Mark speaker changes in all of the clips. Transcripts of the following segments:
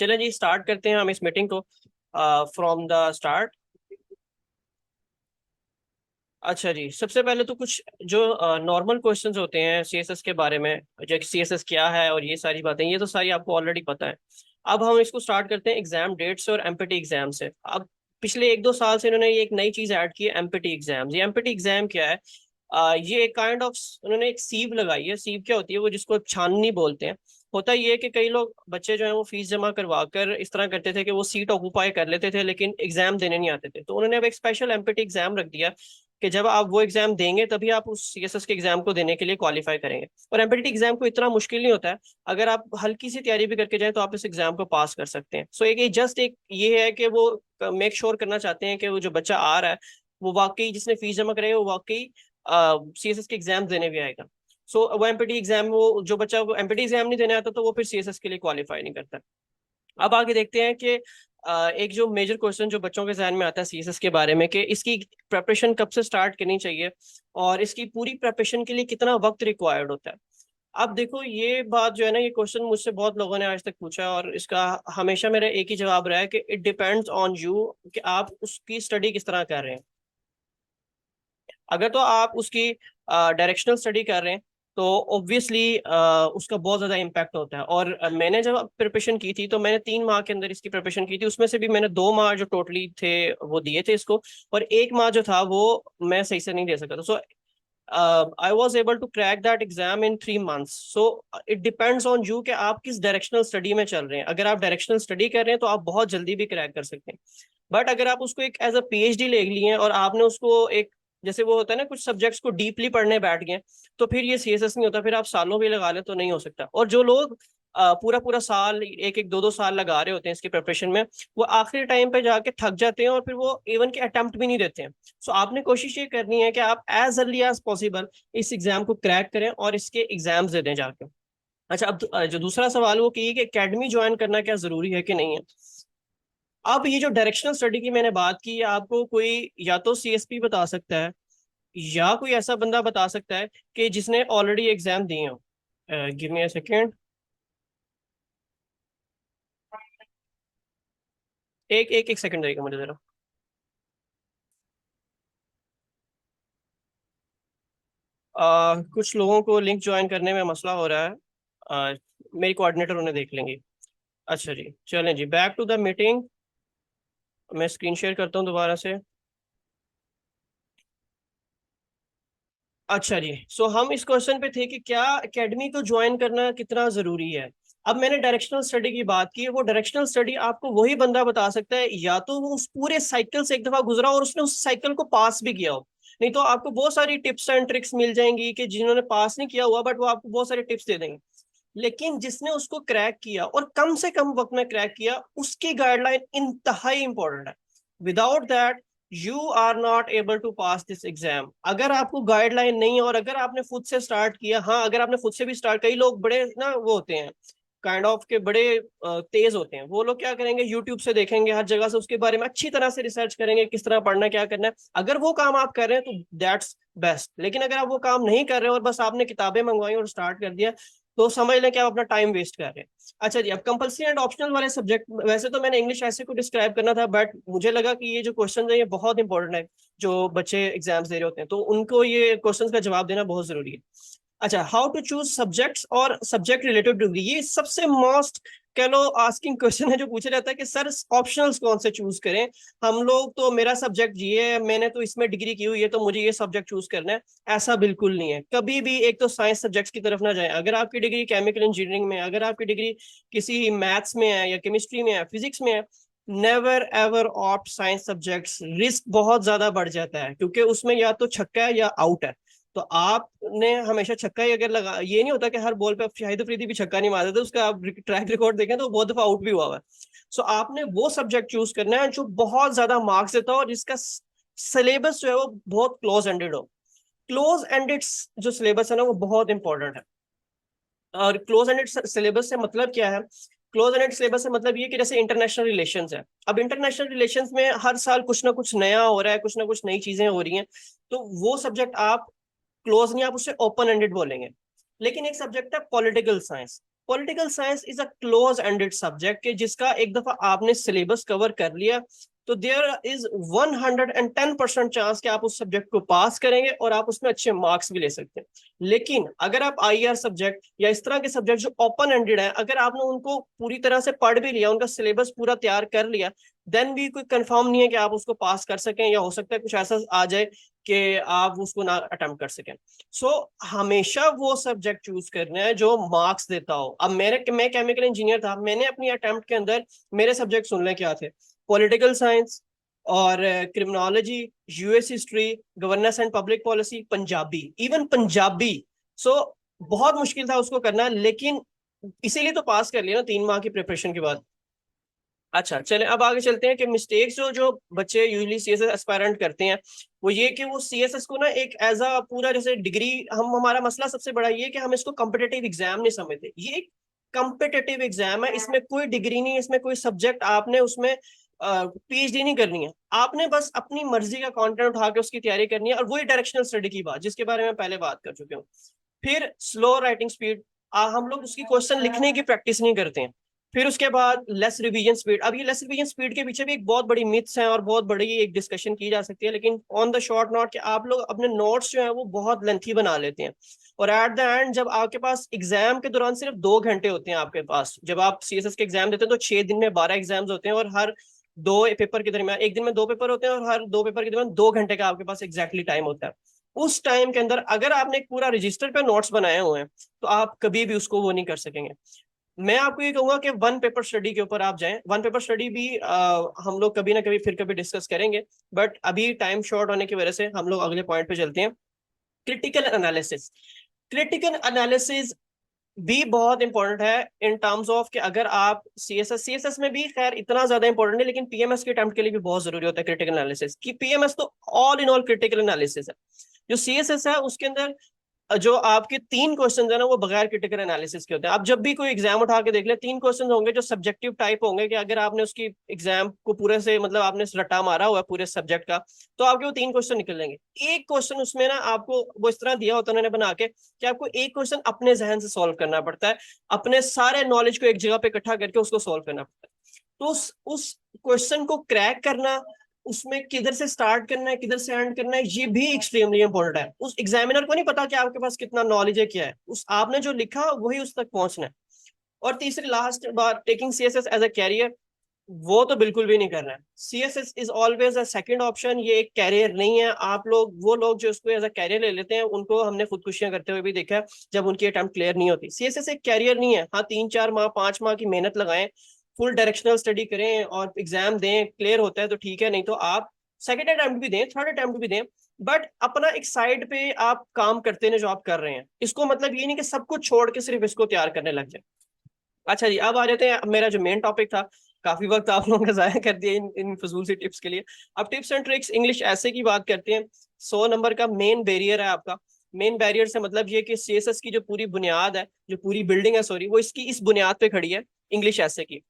Speaker 1: चलें जी, स्टार्ट करते हैं हम इस मीटिंग को फ्रॉम द स्टार्ट। अच्छा जी, सबसे पहले तो कुछ जो नॉर्मल क्वेश्चंस होते हैं सीएसएस के बारे में, जो सीएसएस क्या है और ये सारी बातें, ये तो सारी आपको ऑलरेडी पता है। अब हम इसको स्टार्ट करते हैं एग्जाम डेट से और एमपीटी एग्जाम से। अब पिछले 1-2 साल से इन्होंने ये एक नई चीज ऐड की है, एमपीटी एग्जाम। ये एमपीटी एग्जाम क्या है? ये एक काइंड ऑफ उन्होंने एक सीव लगाई है। सीव क्या होती है? वो जिसको छाननी बोलते हैं। होता ये है कि कई लोग बच्चे जो है वो फीस जमा करवा कर इस तरह करते थे कि वो सीट ऑक्यूपाई कर लेते थे लेकिन एग्जाम देने नहीं आते थे। तो उन्होंने अब एक स्पेशल एमपीटी एग्जाम रख दिया कि जब आप वो एग्जाम देंगे तभी आप उस सीएसएस के एग्जाम को देने के लिए क्वालिफाई करेंगे। और एमपीटी एग्जाम को इतना मुश्किल नहीं होता है। अगर आप हल्की सी तैयारी भी करके जाएं तो आप इस एग्जाम को पास कर सकते हैं। सो एक जस्ट एक ये है कि वो मेक श्योर करना चाहते हैं कि वो जो बच्चा आ रहा है वो वाकई, जिसने फीस जमा करेगा वो वाकई सीएसएस के एग्जाम देने भी आएगा। सो वो एमपीटी एग्जाम, वो जो बच्चा वो एमपीटी एग्जाम नहीं देने आता तो वो फिर सीएसएस के लिए क्वालिफाई नहीं करता। अब आगे देखते हैं कि एक जो मेजर क्वेश्चन जो बच्चों के जहन में आता है सीएसएस के बारे में, कि इसकी प्रेपरेशन कब से स्टार्ट करनी चाहिए और इसकी पूरी प्रेपरेशन के लिए कितना वक्त रिक्वायर्ड होता है। अब देखो, ये बात जो है ना, ये क्वेश्चन मुझसे बहुत लोगों ने आज तक पूछा और इसका हमेशा मेरा एक ही जवाब रहा है कि इट डिपेंड्स ऑन यू, कि आप उसकी स्टडी किस तरह कर रहे हैं। अगर तो आप उसकी डायरेक्शनल स्टडी कर रहे हैं तो ऑब्वियसली उसका बहुत ज़्यादा इम्पैक्ट होता है। और मैंने जब प्रिपरेशन की थी तो मैंने 3 माह के अंदर इसकी प्रिपरेशन की थी। उसमें से भी मैंने 2 माह जो टोटली थे वो दिए थे इसको, और 1 माह जो था वो मैं सही से नहीं दे सका था। So I was able to crack that exam in 3 months. So it depends on you कि आप किस डायरेक्शनल स्टडी में चल रहे हैं। अगर आप डायरेक्शनल स्टडी कर रहे हैं तो आप बहुत जल्दी भी क्रैक कर सकते हैं। बट अगर आप उसको एक एज अ पीएचडी ले लिए हैं और आपने उसको एक, जैसे वो होता है ना, कुछ सब्जेक्ट्स को डीपली पढ़ने बैठ गए, तो फिर ये सीएसएस नहीं होता। फिर आप सालों भी लगा ले तो नहीं हो सकता। और जो लोग पूरा पूरा साल, 1-1 2-2 साल लगा रहे होते हैं इसकी प्रिपरेशन में, वो आखिरी टाइम पे जाके थक जाते हैं और फिर वो इवन के अटेम्प्ट भी नहीं देते हैं। सो आपने कोशिश ये करनी है कि आप एज अर्ली एज पॉसिबल इस एग्जाम को क्रैक करें और इसके एग्जाम्स दे दें जाके। अच्छा, अब जो दूसरा सवाल वो कि एकेडमी ज्वाइन करना क्या जरूरी है कि नहीं है। अब ये जो डायरेक्शनल स्टडी की मैंने बात की, आपको कोई या तो सीएसपी बता सकता है या कोई ऐसा बंदा बता सकता है कि जिसने ऑलरेडी एग्जाम दिए हो। Give me a second. एक एक सेकंड देगा मुझे जरा। कुछ लोगों को लिंक ज्वाइन करने में मसला हो रहा है। मेरी कोऑर्डिनेटर उन्हें देख लेंगी। अच्छा जी, चलें जी, बैक टू द मीटिंग। मैं स्क्रीन शेयर करता हूँ दोबारा से। अच्छा जी, सो हम इस क्वेश्चन पे थे कि क्या एकेडमी को ज्वाइन करना कितना जरूरी है। अब मैंने डायरेक्शनल स्टडी की बात की है। वो डायरेक्शनल स्टडी आपको वही बंदा बता सकता है या तो वो उस पूरे साइकिल से एक दफा गुजरा और उसने उस साइकिल को पास भी किया हो। नहीं तो आपको बहुत सारी टिप्स एंड ट्रिक्स मिल जाएंगी कि जिन्होंने पास नहीं किया हुआ, बट वो आपको बहुत सारे टिप्स दे देंगे। लेकिन जिसने उसको क्रैक किया और कम से कम वक्त में क्रैक किया, उसकी गाइडलाइन इंतहाई इंपॉर्टेंट है। Without that you are not able to pass this exam. अगर आपको गाइडलाइन नहीं है और अगर आपने खुद से स्टार्ट किया, हाँ अगर आपने खुद से भी स्टार्ट, कई लोग बड़े ना वो होते हैं काइंड ऑफ के बड़े तेज होते हैं। वो लोग क्या करेंगे, यूट्यूब से देखेंगे, हर जगह से उसके बारे में अच्छी तरह से रिसर्च करेंगे किस तरह पढ़ना है, क्या करना है। अगर वो काम आप कर रहे हैं तो दैट्स बेस्ट। लेकिन अगर आप वो काम नहीं कर रहे हैं और बस आपने किताबें मंगवाई और स्टार्ट कर दिया, तो समझ लें कि आप अपना टाइम वेस्ट कर रहे हैं। अच्छा जी, अब कंपल्सरी एंड ऑप्शनल वाले सब्जेक्ट, वैसे तो मैंने इंग्लिश ऐसे को डिस्क्राइब करना था, बट मुझे लगा कि ये जो क्वेश्चन है ये बहुत इंपॉर्टेंट है। जो बच्चे एग्जाम्स दे रहे होते हैं तो उनको ये क्वेश्चन का जवाब देना बहुत जरूरी है। अच्छा, हाउ टू चूज सब्जेक्ट्स और सब्जेक्ट रिलेटेड डिग्री, ये सबसे मोस्ट कह लो आस्किंग क्वेश्चन है जो पूछा जाता है कि सर ऑप्शनल्स कौन से चूज करें। हम लोग तो, मेरा सब्जेक्ट ये है, मैंने तो इसमें डिग्री की हुई है तो मुझे ये सब्जेक्ट चूज करना है। ऐसा बिल्कुल नहीं है कभी भी। एक तो साइंस सब्जेक्ट्स की तरफ ना जाए। अगर आपकी डिग्री केमिकल इंजीनियरिंग में है, अगर आपकी डिग्री किसी मैथ्स में है या केमिस्ट्री में है, फिजिक्स में है, never ever opt science subjects. Risk बहुत ज्यादा बढ़ जाता है क्योंकि उसमें या तो छक्का है या आउट है। तो आपने हमेशा छक्का ही अगर लगा, ये नहीं होता कि हर बॉल पे शाहिद अफरीदी भी छक्का नहीं मारते थे, उसका आप ट्रैक रिकॉर्ड देखें तो बहुत दफा आउट भी हुआ है। सो आपने वो सब्जेक्ट चूज करना है जो बहुत ज्यादा मार्क्स देता हो और जिसका सिलेबस जो है वो बहुत क्लोज एंडेड हो। क्लोज एंडेड जो सिलेबस है ना वो बहुत इंपॉर्टेंट है। और क्लोज एंडेड सिलेबस से मतलब क्या है? क्लोज एंडेड सिलेबस से मतलब ये कि जैसे इंटरनेशनल रिलेशंस है। अब इंटरनेशनल रिलेशंस में हर साल कुछ ना कुछ नया हो रहा है, कुछ ना कुछ नई चीजें हो रही हैं। तो वो सब्जेक्ट आप क्लोज नहीं, आप उसे ओपन एंडेड बोलेंगे। लेकिन एक सब्जेक्ट है political science. Political science is a close ended subject के जिसका एक दफा आपने सिलेबस कवर कर लिया तो देयर इज 110% चांस कि आप उस सब्जेक्ट को पास करेंगे और आप उसमें अच्छे मार्क्स भी ले सकते हैं। लेकिन अगर आप आईआर सब्जेक्ट या इस तरह के सब्जेक्ट जो ओपन एंडेड है, अगर आपने उनको पूरी तरह से पढ़ भी लिया, उनका सिलेबस पूरा तैयार कर लिया, देन भी कोई कंफर्म नहीं है कि आप उसको पास कर सकें, या हो सकता है कुछ ऐसा आ जाए कि आप उसको ना अटेम्प्ट कर सकें। हमेशा वो सब्जेक्ट चूज करना है जो मार्क्स देता हो। अब मैं केमिकल इंजीनियर था, मैंने अपनी अटेम्प्ट के अंदर मेरे सब्जेक्ट सुन लें क्या थे, पॉलिटिकल साइंस और criminology, US history, governance and public policy, Punjabi, even Punjabi. So बहुत मुश्किल था उसको करना, लेकिन इसीलिए तो पास कर लिया ना 3 माह की प्रिपरेशन के बाद। अच्छा चले अब आगे चलते हैं कि मिस्टेक्स जो जो बच्चे यूजली सीएसएस एस्पायरेंट करते हैं वो ये कि वो सीएसएस को ना एक एज अ पूरा जैसे डिग्री, हम हमारा मसला सबसे बड़ा ये कि हम इसको कम्पिटेटिव एग्जाम नहीं समझते। ये एक कम्पिटेटिव एग्जाम है, इसमें कोई डिग्री नहीं, इसमें कोई सब्जेक्ट आपने उसमें पीएचडी नहीं करनी है, आपने बस अपनी मर्जी का कंटेंट उठा के उसकी तैयारी करनी है। और वही डायरेक्शनल स्टडी की बात जिसके बारे में पहले बात कर चुके हूँ। फिर स्लो राइटिंग स्पीड, हम लोग उसकी क्वेश्चन लिखने की प्रैक्टिस नहीं करते हैं। फिर उसके बाद लेस रिवीजन स्पीड। अब ये लेस रिवीजन स्पीड के पीछे भी एक बहुत बड़ी मिथ्स है और बहुत बड़ी एक डिस्कशन की जा सकती है, लेकिन ऑन द शॉर्ट नोट कि आप लोग अपने नोट्स जो है वो बहुत लेंथी बना लेते हैं, और एट द एंड जब आपके पास एग्जाम के दौरान सिर्फ 2 घंटे होते हैं आपके पास, जब आप सीएसएस के एग्जाम देते हैं तो 6 दिन में 12 एग्जाम्स होते हैं, और हर 2 पेपर के दरमियान एक दिन में 2 पेपर होते हैं, और हर 2 पेपर के दरमियान 2 घंटे का आपके पास एग्जैक्टली टाइम होता है। उस टाइम के अंदर अगर आपने एक पूरा रजिस्टर पे नोट्स बनाए हुए हैं तो आप कभी भी उसको वो नहीं कर सकेंगे। मैं आपको ये कहूंगा कि वन पेपर स्टडी के ऊपर आप जाएं। वन पेपर स्टडी भी हम लोग कभी ना कभी फिर कभी डिस्कस करेंगे, बट अभी टाइम शॉर्ट होने की वजह से हम लोग अगले पॉइंट पे चलते हैं। Critical analysis. क्रिटिकल एनालिसिस भी बहुत इंपॉर्टेंट है इन टर्म्स ऑफ कि अगर आप सीएसएस में भी खैर इतना ज्यादा इंपॉर्टेंट है, लेकिन पीएमएस के अटेम्प्ट के लिए भी बहुत जरूरी होता है क्रिटिकल एनालिसिस की। पीएमएस तो all in all critical analysis है। जो सीएसएस है उसके अंदर जो आपके 3 क्वेश्चन है ना वो बगैर क्रिटिकल एनालिसिस के होते हैं। आप जब भी कोई एग्जाम उठा के देख ले, 3 क्वेश्चन होंगे जो सब्जेक्टिव टाइप होंगे, कि अगर आपने उसकी एग्जाम को पूरे से मतलब आपने रट्टा मारा हुआ है पूरे सब्जेक्ट का, तो आपके वो 3 क्वेश्चन निकल जाएंगे। एक क्वेश्चन उसमें ना आपको वो इस तरह दिया होता है उन्होंने बना के कि आपको एक क्वेश्चन अपने जहन से सॉल्व करना पड़ता है, अपने सारे नॉलेज को एक जगह पे इकट्ठा करके उसको सॉल्व करना पड़ता है। तो उस क्वेश्चन को क्रैक करना, उसमें किधर से स्टार्ट करना है किधर से एंड करना है, ये भी एक्सट्रीमली इंपॉर्टेंट है। उस एग्जामिनर को नहीं पता कि आपके पास कितना नॉलेज है क्या है, उस आपने जो लिखा वही उस तक पहुंचना है। और तीसरी लास्ट बार, taking CSS as a career, वो तो बिल्कुल भी नहीं करना है। CSS is always a second option, ये एक कैरियर नहीं है। आप लोग वो लोग जो उसको एज अ कैरियर ले लेते हैं उनको हमने खुदकुशियां करते हुए भी देखा है जब उनकी अटेम्प्ट क्लियर नहीं होती। सीएसएस एक कैरियर नहीं है। हाँ 3-4 माह 5 माह की मेहनत लगाएं, फुल डायरेक्शनल स्टडी करें और एग्जाम दें, क्लियर होता है तो ठीक है, नहीं तो आप सेकंड अटेम्प्ट भी दें, थर्ड अटेम्प्ट भी दें, बट अपना एक साइड पे आप काम करते हैं जो आप कर रहे हैं। इसको मतलब ये नहीं कि सब कुछ छोड़ के सिर्फ इसको तैयार करने लग जाए। अच्छा जी, अब आ जाते हैं, अब मेरा जो मेन टॉपिक था, काफी वक्त आप लोगों का जाया कर दिया इन फजूल सी टिप्स के लिए। अब टिप्स एंड ट्रिक्स इंग्लिश ऐसे की बात करते हैं। 100 नंबर का मेन बैरियर है आपका। मेन बैरियर से मतलब ये कि सीएसएस की जो पूरी बुनियाद है, जो पूरी बिल्डिंग है सॉरी, वो इसकी इस बुनियाद पे खड़ी है, इंग्लिश ऐसे की।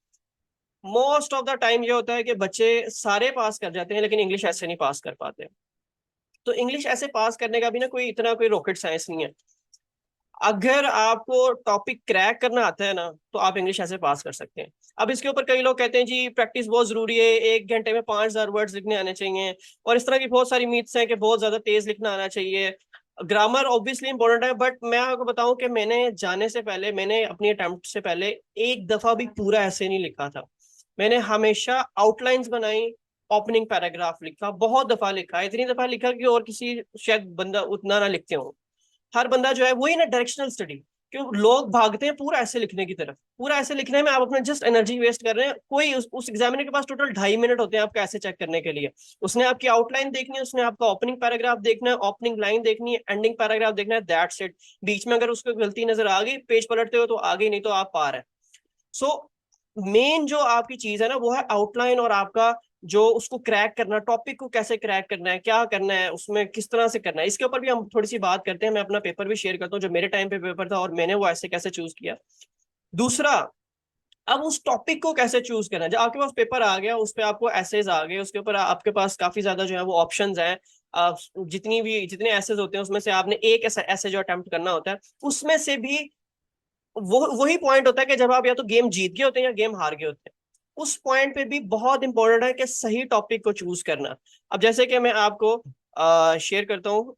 Speaker 1: मोस्ट ऑफ द टाइम ये होता है कि बच्चे सारे पास कर जाते हैं लेकिन इंग्लिश ऐसे नहीं पास कर पाते। तो इंग्लिश ऐसे पास करने का भी ना कोई इतना कोई रॉकेट साइंस नहीं है। अगर आपको टॉपिक क्रैक करना आता है ना तो आप इंग्लिश ऐसे पास कर सकते हैं। अब इसके ऊपर कई लोग कहते हैं जी प्रैक्टिस बहुत जरूरी है, 1 घंटे में 5,000 वर्ड्स लिखने आने चाहिए, और इस तरह की बहुत सारी मीथ्स हैं कि बहुत ज्यादा तेज लिखना आना चाहिए। ग्रामर ऑब्वियसली इंपॉर्टेंट है, बट मैं आपको बताऊं कि मैंने जाने से पहले, मैंने अपनी अटेम्प्ट से पहले एक दफा भी पूरा ऐसे नहीं लिखा था। मैंने हमेशा आउटलाइंस बनाई, ओपनिंग पैराग्राफ लिखा, बहुत दफा लिखा, इतनी दफा लिखा कि और किसी शायद बंदा उतना ना लिखते हो। हर बंदा जो है वही ना डायरेक्शनल स्टडी, क्यों लोग भागते हैं पूरा ऐसे लिखने की तरफ। पूरा ऐसे लिखने में आप अपना जस्ट एनर्जी वेस्ट कर रहे हैं। कोई उस एग्जामिनर के पास टोटल 2.5 मिनट होते हैं आपका ऐसे चेक करने के लिए। उसने आपकी आउटलाइन देखनी है, उसने आपका ओपनिंग पैराग्राफ देखना है, ओपनिंग लाइन देखनी है, एंडिंग पैराग्राफ देखना है, दैट्स इट। बीच में अगर उसको गलती नजर आ गई, पेज पलटते हो तो आ गई, नहीं तो आप पार है। सो मेन जो आपकी चीज है ना वो है आउटलाइन, और आपका जो उसको क्रैक करना, टॉपिक को कैसे क्रैक करना है, क्या करना है, उसमें किस तरह से करना है, इसके ऊपर भी हम थोड़ी सी बात करते हैं। मैं अपना पेपर भी शेयर करता हूँ जो मेरे टाइम पे पेपर था और मैंने वो ऐसे कैसे चूज किया। दूसरा, अब उस टॉपिक को कैसे चूज करना है। जब आपके पास पेपर आ गया, उस पर आपको एसेज आ गए, उसके ऊपर आपके पास काफी ज्यादा जो है वो ऑप्शंस हैं। आप जितने एसेज होते हैं उसमें से आपने एक ऐसा ऐसे जो अटेम्प्ट करना होता है, उसमें से भी वो वही पॉइंट होता है कि जब आप या तो गेम जीत गए होते हैं या गेम हार गए होते हैं, उस पॉइंट पे भी बहुत इंपॉर्टेंट है कि सही टॉपिक को चूज करना। अब जैसे कि मैं आपको शेयर करता हूँ,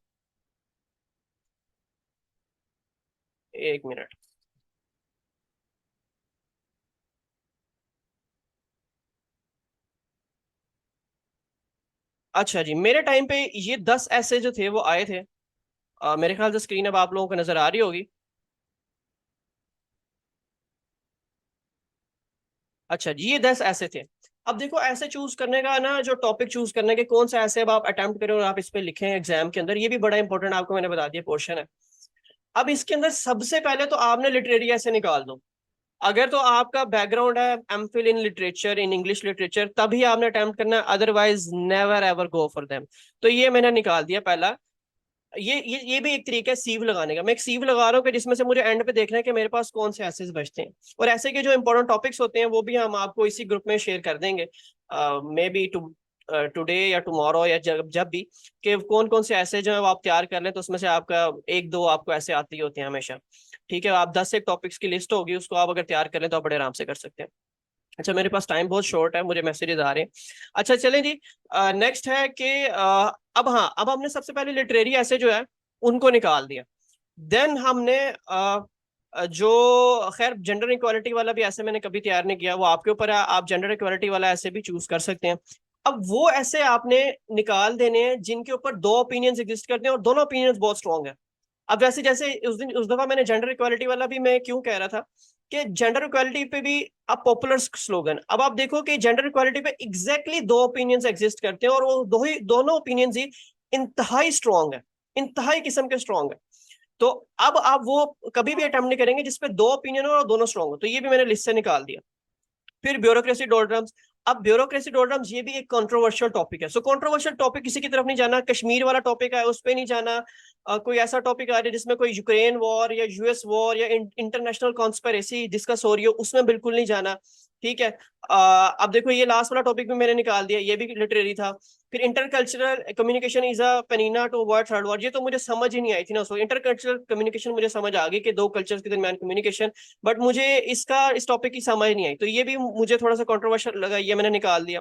Speaker 1: 1 मिनट। अच्छा जी, मेरे टाइम पे ये 10 ऐसे जो थे वो आए थे। मेरे ख्याल से स्क्रीन अब आप लोगों को नजर आ रही होगी। अच्छा जी, ये 10 ऐसे थे। अब देखो, ऐसे चूज करने का ना, जो टॉपिक चूज करने के कौन सा ऐसे अब आप अटेम्प्ट करें और आप इस पे लिखें एग्जाम के अंदर, ये भी बड़ा इंपॉर्टेंट, आपको मैंने बता दिया पोर्शन है। अब इसके अंदर सबसे पहले तो आपने लिटरेरी ऐसे निकाल दो। अगर तो आपका बैकग्राउंड है MPhil in literature, in English literature, तभी आपने अटेम्प्ट करना है, otherwise never ever go for them. तो ये मैंने निकाल दिया पहला। ये भी एक तरीका है सीव लगाने का। मैं एक सीव लगा रहा हूँ कि जिसमें से मुझे एंड पे देखना है कि मेरे पास कौन से एसेस बचते हैं। और ऐसे के जो इंपॉर्टेंट टॉपिक्स होते हैं वो भी हम आपको इसी ग्रुप में शेयर कर देंगे, मे बी टुडे या टुमारो या जब जब भी, कि कौन कौन से ऐसे जो है वो आप तैयार कर लें, तो उसमें से आपका एक दो आपको ऐसे आती होते हैं हमेशा। ठीक है, आप 10 एक टॉपिक्स की लिस्ट होगी, उसको आप अगर तैयार करें तो आप बड़े आराम से कर सकते हैं। अच्छा, मेरे पास टाइम बहुत शॉर्ट है, मुझे मैसेजेस आ रहे हैं। अच्छा चलें जी, नेक्स्ट है कि अब हाँ, अब हमने सबसे पहले लिटरेरी ऐसे जो है उनको निकाल दिया। देन हमने जो खैर जेंडर इक्वालिटी वाला भी ऐसे मैंने कभी तैयार नहीं किया, वो आपके ऊपर है, आप जेंडर इक्वालिटी वाला ऐसे भी चूज कर सकते हैं। अब वो ऐसे आपने निकाल देने हैं जिनके ऊपर दो ओपिनियंस एग्जिस्ट करते हैं और दोनों ओपिनियंस बहुत स्ट्रॉन्ग है। अब जैसे जैसे उस दफा मैंने जेंडर इक्वालिटी वाला भी मैं क्यों कह रहा था कि जेंडर इक्वालिटी पे भी अब पॉपुलर स्लोगन, अब आप देखो कि जेंडर इक्वालिटी पे एग्जैक्टली दो ओपिनियंस एग्जिस्ट करते हैं और वो दोनों ओपिनियंस ही इंतहाई स्ट्रॉन्ग है, इंतहाई किस्म के स्ट्रॉन्ग है। तो अब आप वो कभी भी अटेम्प्ट नहीं करेंगे जिसपे दो ओपिनियन हो और दोनों स्ट्रॉन्ग हो। तो ये भी मैंने लिस्ट से निकाल दिया। फिर ब्यूरोक्रेसी डोल्ड्रम्स। अब ब्यूरोक्रेसी डोल्ड्रम्स ये भी एक कंट्रोवर्शियल टॉपिक है। सो कंट्रोवर्शियल टॉपिक किसी की तरफ नहीं जाना, कश्मीर वाला टॉपिक है उस पर नहीं जाना। कोई ऐसा टॉपिक आ रहा है जिसमें कोई यूक्रेन वॉर या यूएस वॉर या इंटरनेशनल कॉन्स्पिरेसी डिस्कस हो रही हो, उसमें बिल्कुल नहीं जाना। ठीक है। अब देखो, ये लास्ट वाला टॉपिक भी मैंने निकाल दिया, ये भी लिटरेरी था। फिर intercultural communication is a panacea to avoid third war, ये तो मुझे समझ ही नहीं आई थी ना उसको। इंटरकल्चरल कम्युनिकेशन मुझे समझ आ गई कि दो कल्चर्स के दरमियान कम्युनिकेशन, बट मुझे इस टॉपिक की समझ नहीं आई, तो ये भी मुझे थोड़ा सा कंट्रोवर्शियल लगा, ये मैंने निकाल दिया।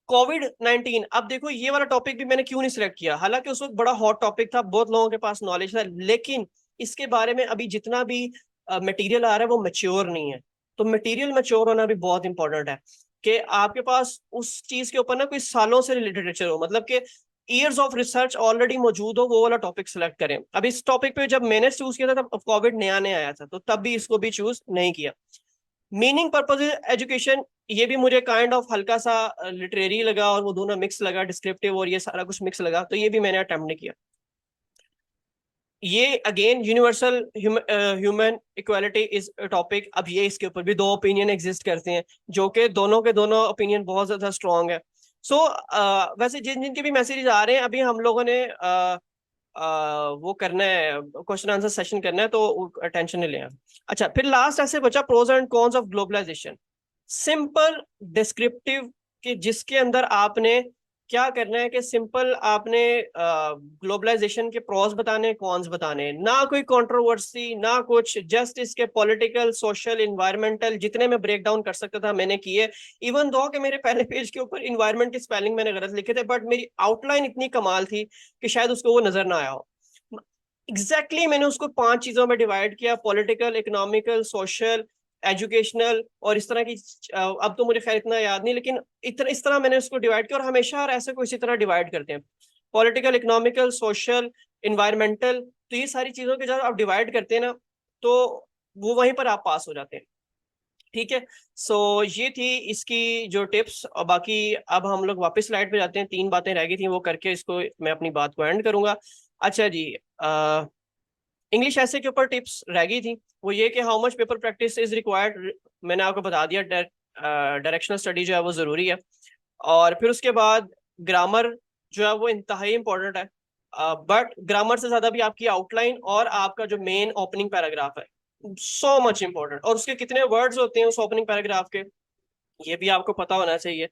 Speaker 1: कोविड 19, अब देखो ये वाला टॉपिक भी मैंने क्यों नहीं सिलेक्ट किया, हालांकि उस वक्त बड़ा हॉट टॉपिक था, बहुत लोगों के पास नॉलेज था, लेकिन इसके बारे में अभी जितना भी मटेरियल आ रहा है वो मेच्योर नहीं है। तो मटेरियल मेच्योर होना भी बहुत इंपॉर्टेंट है कि आपके पास उस चीज के ऊपर ना कोई सालों से लिटरेचर हो, मतलब कि ईयर्स ऑफ रिसर्च ऑलरेडी मौजूद हो, वो वाला टॉपिक सिलेक्ट करें। अब इस टॉपिक पे जब मैंने चूज किया था तब कोविड नया नया आया था, तो तब भी इसको भी चूज नहीं किया। मीनिंग पर्पज एजुकेशन, ये भी मुझे काइंड ऑफ हल्का सा लिटरेरी लगा और वो दोनों मिक्स लगा, डिस्क्रिप्टिव और ये सारा कुछ मिक्स लगा, तो ये भी मैंने अटेम्प्ट नहीं किया। ये again universal human equality is topic, अब ये इसके ऊपर भी दो ओपिनियन एग्जिस्ट करते हैं, जो कि दोनों के दोनों ओपिनियन बहुत ज्यादा स्ट्रॉन्ग है। सो वैसे जिन जिनके भी मैसेजेस आ रहे हैं, अभी हम लोगों ने वो करना है, क्वेश्चन आंसर सेशन करना है, तो टेंशन नहीं लेना। अच्छा, फिर लास्ट ऐसे बचा pros and cons of globalisation. Simple descriptive, कि जिसके अंदर आपने क्या करना है कि सिंपल आपने ग्लोबलाइजेशन के प्रोस बताने, कॉन्स बताने, ना कोई कंट्रोवर्सी ना कुछ, जस्ट इसके पॉलिटिकल सोशल इन्वायरमेंटल जितने में ब्रेक डाउन कर सकता था मैंने किए। इवन दो कि मेरे पहले पेज के ऊपर इन्वायरमेंट की स्पेलिंग मैंने गलत लिखे थे, बट मेरी आउटलाइन इतनी कमाल थी कि शायद उसको वो नजर ना आया हो। मैंने उसको 5 चीजों में डिवाइड किया: पॉलिटिकल, इकोनॉमिकल, सोशल, एजुकेशनल और इस तरह की। अब तो मुझे खैर इतना याद नहीं, लेकिन इस तरह मैंने उसको डिवाइड किया, और हमेशा और ऐसे को इसी तरह डिवाइड करते हैं: पॉलिटिकल, इकोनॉमिकल, सोशल, इन्वायरमेंटल। तो ये सारी चीजों के जब आप डिवाइड करते हैं ना, तो वो वहीं पर आप पास हो जाते हैं। ठीक है। सो ये थी इसकी जो टिप्स, और बाकी अब हम लोग वापस स्लाइड पे जाते हैं, 3 बातें रह गई थी वो करके इसको मैं अपनी बात को एंड करूंगा। अच्छा जी, इंग्लिश ऐसे के ऊपर टिप्स रह गई थी, वो ये कि how much paper practice is required, मैंने आपको बता दिया। डायरेक्शनल स्टडी जो है वो जरूरी है। और फिर उसके बाद ग्रामर जो है वो इंतहाई इंपॉर्टेंट है, बट ग्रामर से ज्यादा भी आपकी आउटलाइन और आपका जो मेन ओपनिंग पैराग्राफ है, सो मच इंपॉर्टेंट, और उसके कितने वर्ड्स होते हैं उस ओपनिंग पैराग्राफ के, ये भी आपको पता होना चाहिए।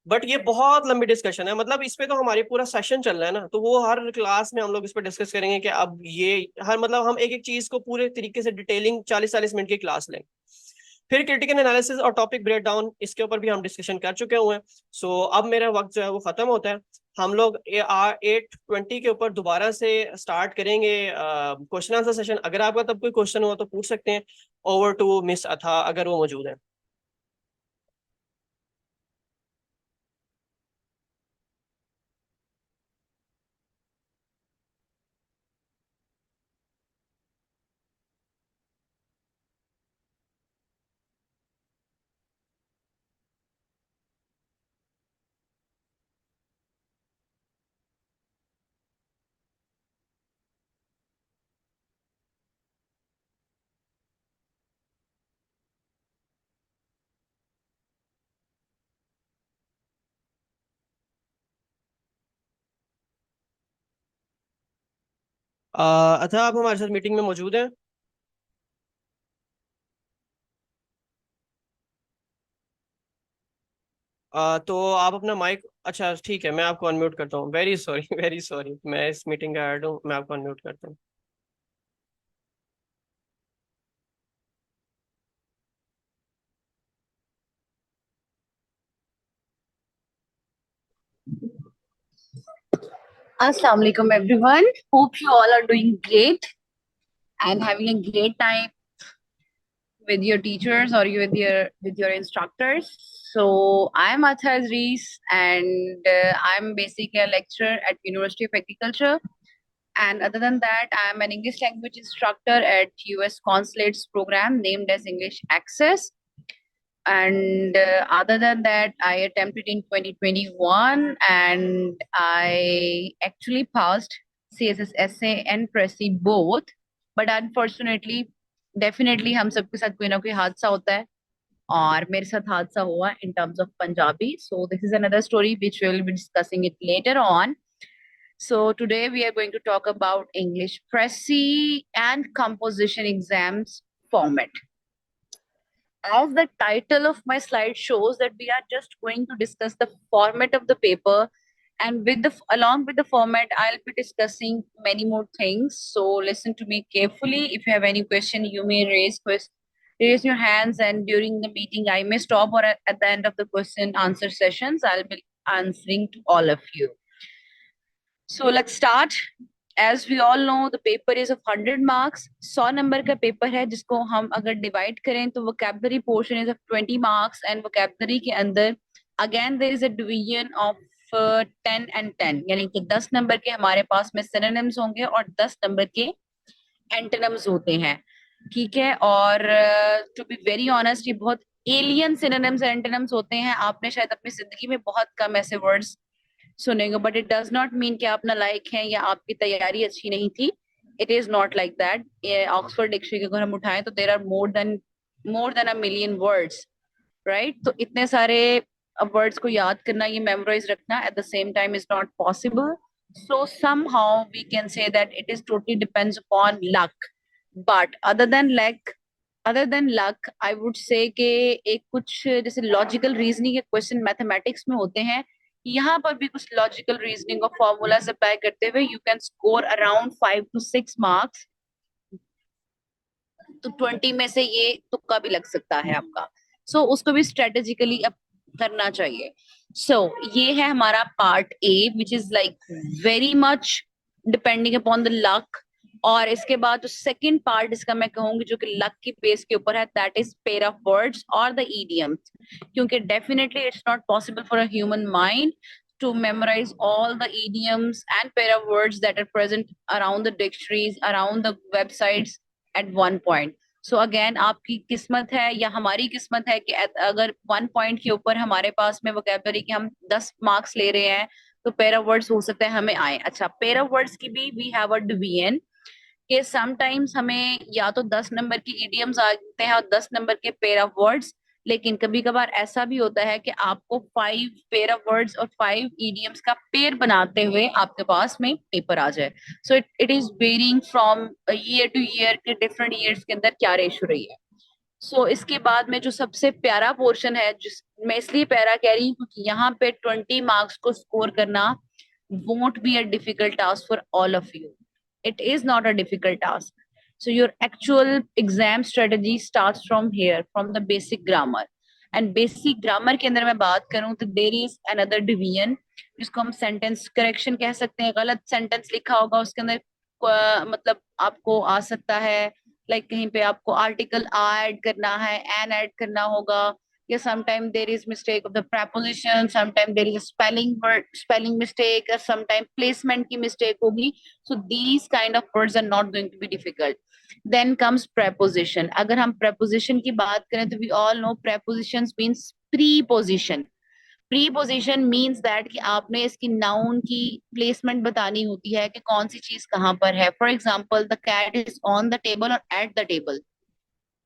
Speaker 1: बट ये बहुत लंबी डिस्कशन है, मतलब इस पे तो हमारी पूरा सेशन चल रहा है ना, तो वो हर क्लास में हम लोग इस पे डिस्कस करेंगे कि अब ये हर मतलब हम एक एक चीज को पूरे तरीके से डिटेलिंग 40-40 मिनट की क्लास लेंगे। फिर क्रिटिकल एनालिसिस और टॉपिक ब्रेक डाउन, इसके ऊपर भी हम डिस्कशन कर चुके हुए हैं। सो अब मेरा वक्त जो है वो खत्म होता है। हम लोग 8:20 के ऊपर दोबारा से स्टार्ट करेंगे क्वेश्चन आंसर सेशन। अगर आपका तब कोई क्वेश्चन हुआ तो पूछ सकते हैं। ओवर टू मिस अथा अगर वो मौजूद है। अथा आप हमारे साथ मीटिंग में मौजूद हैं? तो आप अपना माइक, अच्छा ठीक है, मैं आपको अनम्यूट करता हूँ। वेरी सॉरी वेरी सॉरी, मैं इस मीटिंग का ऐड हूँ, मैं आपको अनम्यूट करता हूँ।
Speaker 2: Assalamu alaikum everyone. Hope you all are doing great and having a great time with your teachers or with your instructors. So I'm Athaz Rees and I'm basically a lecturer at University of Agriculture. And other than that, I'm an English language instructor at US Consulates program named as English Access. And other than that, I attempted in 2021 and I actually passed CSS essay and Pressy both. But unfortunately, definitely हम सबके साथ कोई ना कोई हादसा होता है और मेरे साथ हादसा हुआ in terms of Punjabi. So this is another story which we will be discussing it later on. So today we are going to talk about English Pressy and composition exams format. As the title of my slide shows that we are just going to discuss the format of the paper, and with the along with the format I'll be discussing many more things. So listen to me carefully. If you have any question, you may raise your hands, and during the meeting I may stop, or at the end of the question answer sessions I'll be answering to all of you. So let's start. As we all know, the paper is of 100 marks. 100 number का paper है जिसको हम अगर divide करें तो vocabulary portion is of 20 marks, and vocabulary के अंदर again there is a division of 10 and 10, यानी कि 10 नंबर के हमारे पास में synonyms होंगे और 10 नंबर के antonyms होते हैं। ठीक है, और टू बी वेरी ऑनेस्ट ये बहुत एलियन synonyms and antonyms होते हैं। आपने शायद अपनी जिंदगी में बहुत कम ऐसे वर्ड्स सुनेंगे, but it does not mean कि आप नालायक हैं या आपकी तैयारी अच्छी नहीं थी। It is not like that. Oxford dictionary अगर हम उठाएं तो there are more than a million words, right? तो इतने सारे वर्ड्स को याद करना, ये मेमोराइज रखना at the same time is not possible. So somehow we can say that it is totally depends upon luck. But other than luck I would say कि एक कुछ जैसे लॉजिकल रीजनिंग के क्वेश्चन मैथमेटिक्स में होते हैं, यहाँ पर भी कुछ लॉजिकल रीजनिंग और फॉर्मूलाज अप्लाई करते हुए you can score around 5 to 6 marks. तो 20 में से ये तुक्का भी लग सकता है आपका। सो उसको भी स्ट्रेटेजिकली अब करना चाहिए। सो ये है हमारा part A which is like very much depending upon the luck. और इसके बाद जो सेकंड पार्ट इसका मैं कहूंगी जो कि लक की बेस के ऊपर है, that is pair of words और द इडियम्स। क्योंकि definitely it's not possible for a human mind to memorize all the idioms and pair of words that are present around the dictionaries, around the websites at one point. So again आपकी किस्मत है या हमारी किस्मत है कि अगर 1 point के ऊपर हमारे पास में वोकैबुलरी के हम 10 मार्क्स ले रहे हैं तो पेयर ऑफ वर्ड्स हो सकता है हमें आए। अच्छा, पेयर ऑफ वर्ड्स की भी वी हैव अ डिवीजन कि समटाइम्स हमें या तो 10 नंबर की इडियम्स आते हैं और 10 नंबर के पेयर ऑफ वर्ड्स, लेकिन कभी कभार ऐसा भी होता है कि आपको 5 पेयर ऑफ वर्ड्स और 5 इडियम्स का पेयर बनाते हुए आपके पास में पेपर आ जाए। So it is varying from year to year के डिफरेंट ईयर्स के अंदर क्या रेशो रही है। सो इसके बाद में जो सबसे प्यारा पोर्शन है, जिस मैं इसलिए प्यारा कह रही हूँ क्योंकि यहाँ पे 20 मार्क्स को स्कोर करना won't be a difficult task for all of you. It is not a difficult task. So your actual exam strategy starts from here, from the basic grammar. And basic grammar के अंदर मैं बात करूं तो there is another division जिसको हम sentence correction कह सकते हैं. गलत sentence लिखा होगा उसके अंदर मतलब आपको आ सकता है, लाइक कहीं पे आपको आर्टिकल ऐड करना है, एन ऐड करना होगा, या sometime there is mistake of the preposition, sometime there is a spelling mistake, or sometime placement की mistake होगी. So these kind of words are not going to be difficult. Then comes preposition. अगर हम preposition की बात करें तो we all know prepositions means preposition. Preposition means that कि आपने इसकी नाउन की प्लेसमेंट बतानी होती है कि कौन सी चीज कहाँ पर है. For example the cat is on the table और at the table,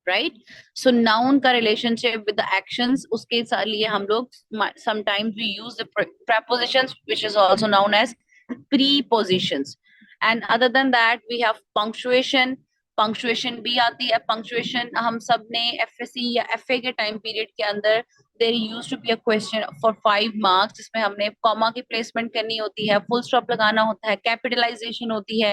Speaker 2: right. So noun का रिलेशनशिप विद द एक्शंस, उसके लिए हम लोग sometimes we use the prepositions which is also known as prepositions. And other than that we have punctuation. Punctuation भी आती है. Punctuation हम सब ने एफएससी या एफए के टाइम पीरियड के अंदर there used to be a question for 5 marks जिसमें हमने कॉमा की प्लेसमेंट करनी होती है, फुल स्टॉप लगाना होता है, कैपिटलाइजेशन होती है,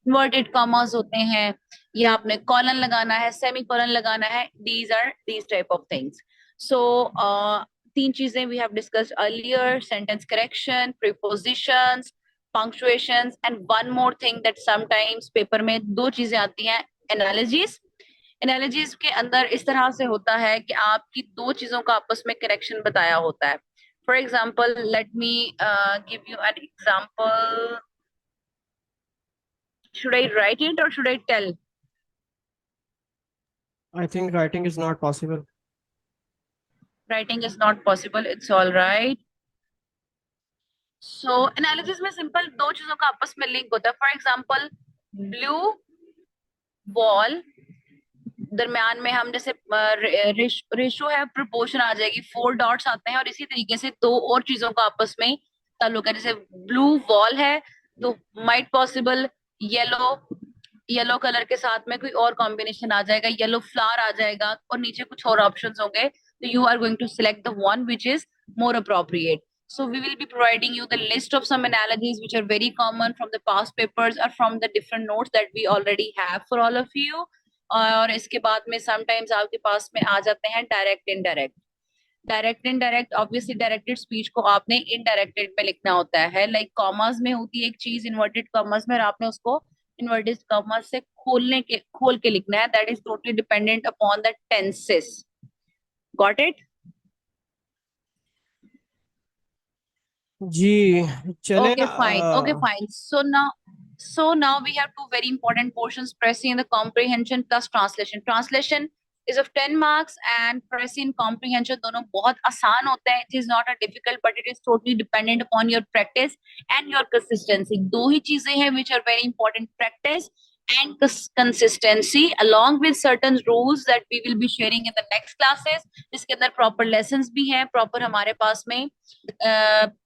Speaker 2: इन्वर्टेड कॉमास होते हैं, या आपने कॉलन लगाना है, सेमी कॉलन लगाना है. These are these type of things. So 3 चीजें we have discussed earlier: sentence correction, prepositions, punctuations, and one more thing that sometimes paper में 2 चीजें आती हैं: एनालॉजीज. एनालॉजीज के अंदर इस तरह से होता है कि आपकी 2 चीजों का आपस में कनेक्शन बताया होता है. For example let me give you an example. should I write it or should I tell?
Speaker 1: I think writing is not possible.
Speaker 2: Writing is not possible, it's all right. So analysis में simple 2 चीजों का आपस में link होता है. For example blue wall, दरम्यान में हम जैसे रेशो है, प्रोपोर्शन आ जाएगी, 4 डॉट्स आते हैं, और इसी तरीके से 2 और चीजों का आपस में ताल्लुक है. जैसे ब्लू वॉल है तो माइट पॉसिबल येलो कलर के साथ में कोई और कॉम्बिनेशन आ जाएगा, येलो फ्लावर आ जाएगा, और नीचे कुछ और ऑप्शंस होंगे. तो you are going to select the one which is more appropriate. So we will be providing you the list of some analogies which are very common from the past papers or from the different notes that we already have for all of you. और इसके बाद में sometimes आपके पास में आ जाते हैं direct indirect. Direct indirect, obviously directed speech को आपने इनडायरेक्टेड में लिखना होता है. लाइक कॉमर्स में होती है एक चीज इन्वर्टेड कॉमर्स में, और आपने उसको इन्वर्टेड कॉमर्स से खोल के लिखना है. That is totally dependent upon the tenses. Got it?
Speaker 1: जी चले.
Speaker 2: Okay, fine. Okay, fine. So now we have 2 very important portions: Prescient and the comprehension plus translation. Translation is of 10 marks and Prescient comprehension दोनों बहुत आसान होते हैं. It is not a difficult, but it is totally dependent upon your practice and your consistency. 2 ही चीजें हैं which are very important: practice and consistency, along with certain rules that we will be sharing in the next classes. जिसके अंदर proper lessons भी हैं, proper हमारे पास में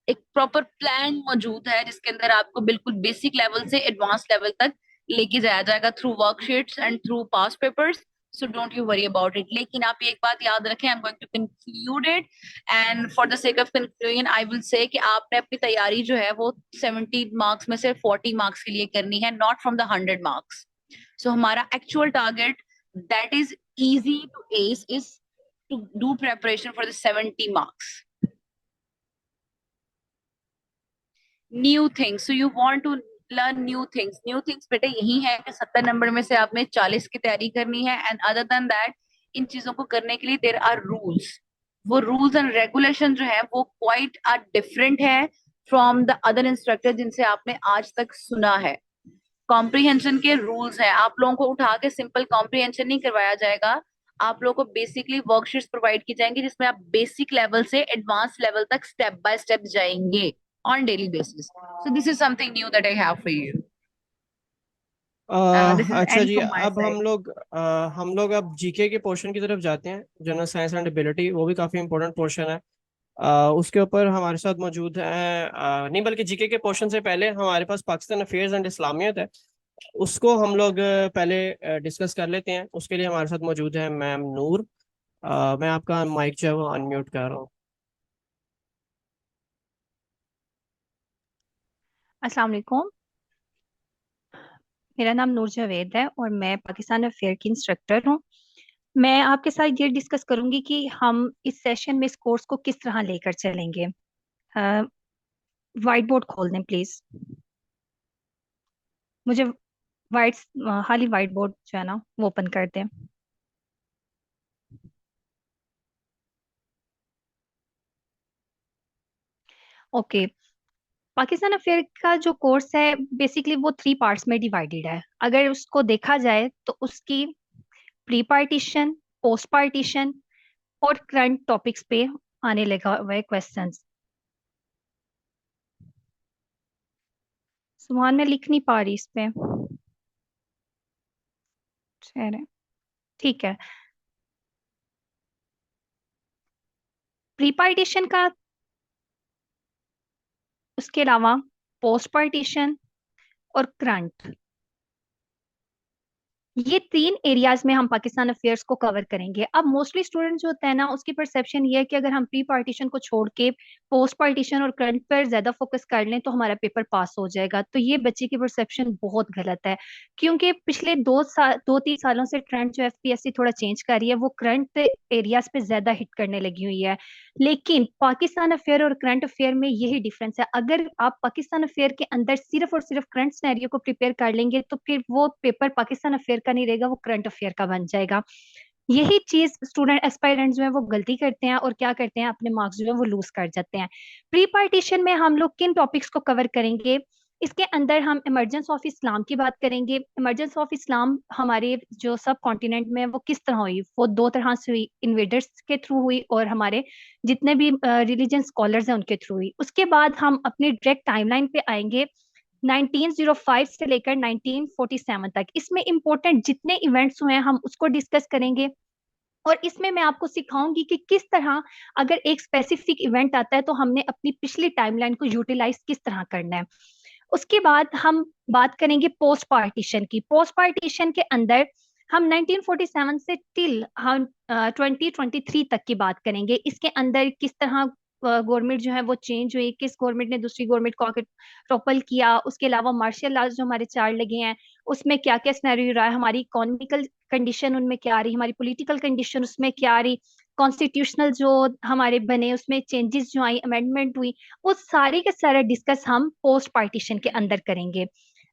Speaker 2: एक proper plan मौजूद है जिसके अंदर आपको बिल्कुल बेसिक लेवल से एडवांस लेवल तक लेके जाया जाएगा through worksheets and through past papers. So don't you worry about it. लेकिन आप एक बात याद रखें, I am going to conclude it, and for the sake of conclusion I will say कि आपने अपनी तैयारी जो है वो 70 मार्क्स में से 40 मार्क्स के लिए करनी है, नॉट फ्रॉम द 100 मार्क्स. सो हमारा actual target that is easy to ace is to do preparation for the 70 marks. New things. So you want to learn new things. New things बेटे यही है कि 70 नंबर में से आपने 40 की तैयारी करनी है. And other than that in चीजों को करने के लिए देयर आर रूल्स. वो रूल्स एंड रेगुलेशन जो है वो क्वाइट आर डिफरेंट है फ्रॉम द अदर इंस्ट्रक्टर जिनसे आपने आज तक सुना है. कॉम्प्रीहेंशन के रूल्स हैं. आप लोगों को उठा के सिंपल कॉम्प्रीहेंशन नहीं करवाया जाएगा. आप लोगों को बेसिकली वर्कशीट्स प्रोवाइड की जाएंगी जिसमें आप बेसिक लेवल से एडवांस लेवल तक स्टेप बाय स्टेप जाएंगे on daily basis. So this is something new that I have for you. This is
Speaker 1: अच्छा
Speaker 2: end
Speaker 1: जी,
Speaker 2: from my
Speaker 1: अब
Speaker 2: side.
Speaker 1: हम लोग अब जीके के पोर्शन की तरफ जाते हैं. जनरल साइंस एंड एबिलिटी, वो भी काफी इंपॉर्टेंट पोर्शन है. उसके ऊपर हमारे साथ मौजूद है नहीं बल्कि जीके के पोर्शन से पहले हमारे पास पाकिस्तान अफेयर्स एंड इस्लामियत है. उसको हम लोग पहले डिस्कस कर लेते हैं। उसके लिए हमारे साथ मौजूद है मैम नूर। मैं आपका माइक जो है वो अनम्यूट कर रहा हूँ।
Speaker 3: अस्सलाम वालेकुम। मेरा नाम नूर जावेद है और मैं पाकिस्तान अफेयर की इंस्ट्रक्टर हूँ। मैं आपके साथ ये डिस्कस करूंगी कि हम इस सेशन में इस कोर्स को किस तरह लेकर चलेंगे। वाइट बोर्ड खोल दें प्लीज। मुझे वाइट खाली वाइट बोर्ड जो है ना वो ओपन कर दें। ओके। पाकिस्तान अफेयर का जो कोर्स है बेसिकली वो 3 पार्ट्स में डिवाइडेड है। अगर उसको देखा जाए तो उसकी प्री पार्टीशन, पोस्ट पार्टीशन और करंट टॉपिक्स पे आने लगा हुआ है क्वेश्चंस। सुभान मैं लिख नहीं पा रही इस पे। ठहरें, ठीक है। प्री पार्टीशन का, उसके अलावा पोस्ट पार्टीशन और करंट, ये 3 एरियाज में हम पाकिस्तान अफेयर्स को कवर करेंगे। अब मोस्टली स्टूडेंट जो होता है ना उसकी परसेप्शन ये है कि अगर हम प्री पार्टीशन को छोड़ के पोस्ट पार्टीशन और करंट पर ज्यादा फोकस कर लें तो हमारा पेपर पास हो जाएगा। तो ये बच्चे की परसेप्शन बहुत गलत है, क्योंकि पिछले 2-3 सालों से ट्रेंड जो एफपीएससी थोड़ा चेंज कर रही है, वो करंट एरियाज पे ज्यादा हिट करने लगी हुई है। लेकिन पाकिस्तान अफेयर और करंट अफेयर में यही डिफरेंस है। अगर आप पाकिस्तान अफेयर के अंदर सिर्फ और सिर्फ करंट सिनेरियो को प्रिपेयर कर लेंगे तो फिर वो पेपर पाकिस्तान अफेयर का नहीं रहेगा, वो करंट अफेयर का बन जाएगा। यही चीज स्टूडेंट एस्पायरेंट जो है वो गलती करते हैं और क्या करते हैं, अपने मार्क्स जो है वो लूज कर जाते हैं। प्री पार्टीशन में हम लोग किन टॉपिक्स को कवर करेंगे, इसके अंदर हम इमरजेंस ऑफ इस्लाम की बात करेंगे। इमरजेंस ऑफ इस्लाम हमारे जो सब कॉन्टिनेंट में वो किस तरह हुई, वो 2 तरह से हुई, इन्वेडर्स के थ्रू हुई और हमारे जितने भी रिलीजन स्कॉलर्स हैं उनके थ्रू हुई। उसके बाद हम अपनी डायरेक्ट टाइमलाइन पे आएंगे 1905 से लेकर 1947 तक। इसमें इंपॉर्टेंट जितने इवेंट्स हुए हैं हम उसको डिस्कस करेंगे। और इसमें मैं आपको सिखाऊंगी कि किस तरह अगर एक स्पेसिफिक इवेंट आता है तो हमने अपनी पिछली टाइमलाइन को यूटिलाइज किस तरह करना है। उसके बाद हम बात करेंगे पोस्ट पार्टीशन की। पोस्ट पार्टीशन के अंदर हम 1947 से टिल हम 2023 तक की बात करेंगे। इसके अंदर किस तरह गवर्नमेंट जो है वो चेंज हुई, किस गवर्नमेंट ने दूसरी गवर्नमेंट को आकर टॉपल किया। उसके अलावा मार्शल लॉज जो हमारे 4 लगे हैं उसमें क्या क्या सिनेरियो रहा है, हमारी इकोनॉमिकल कंडीशन उनमें क्या आ रही, हमारी पॉलिटिकल कंडीशन उसमें क्या आ रही, कॉन्स्टिट्यूशनल जो हमारे बने उसमें चेंजेस जो आई, अमेंडमेंट हुई, वो सारे के सारे डिस्कस हम पोस्ट पार्टीशन के अंदर करेंगे।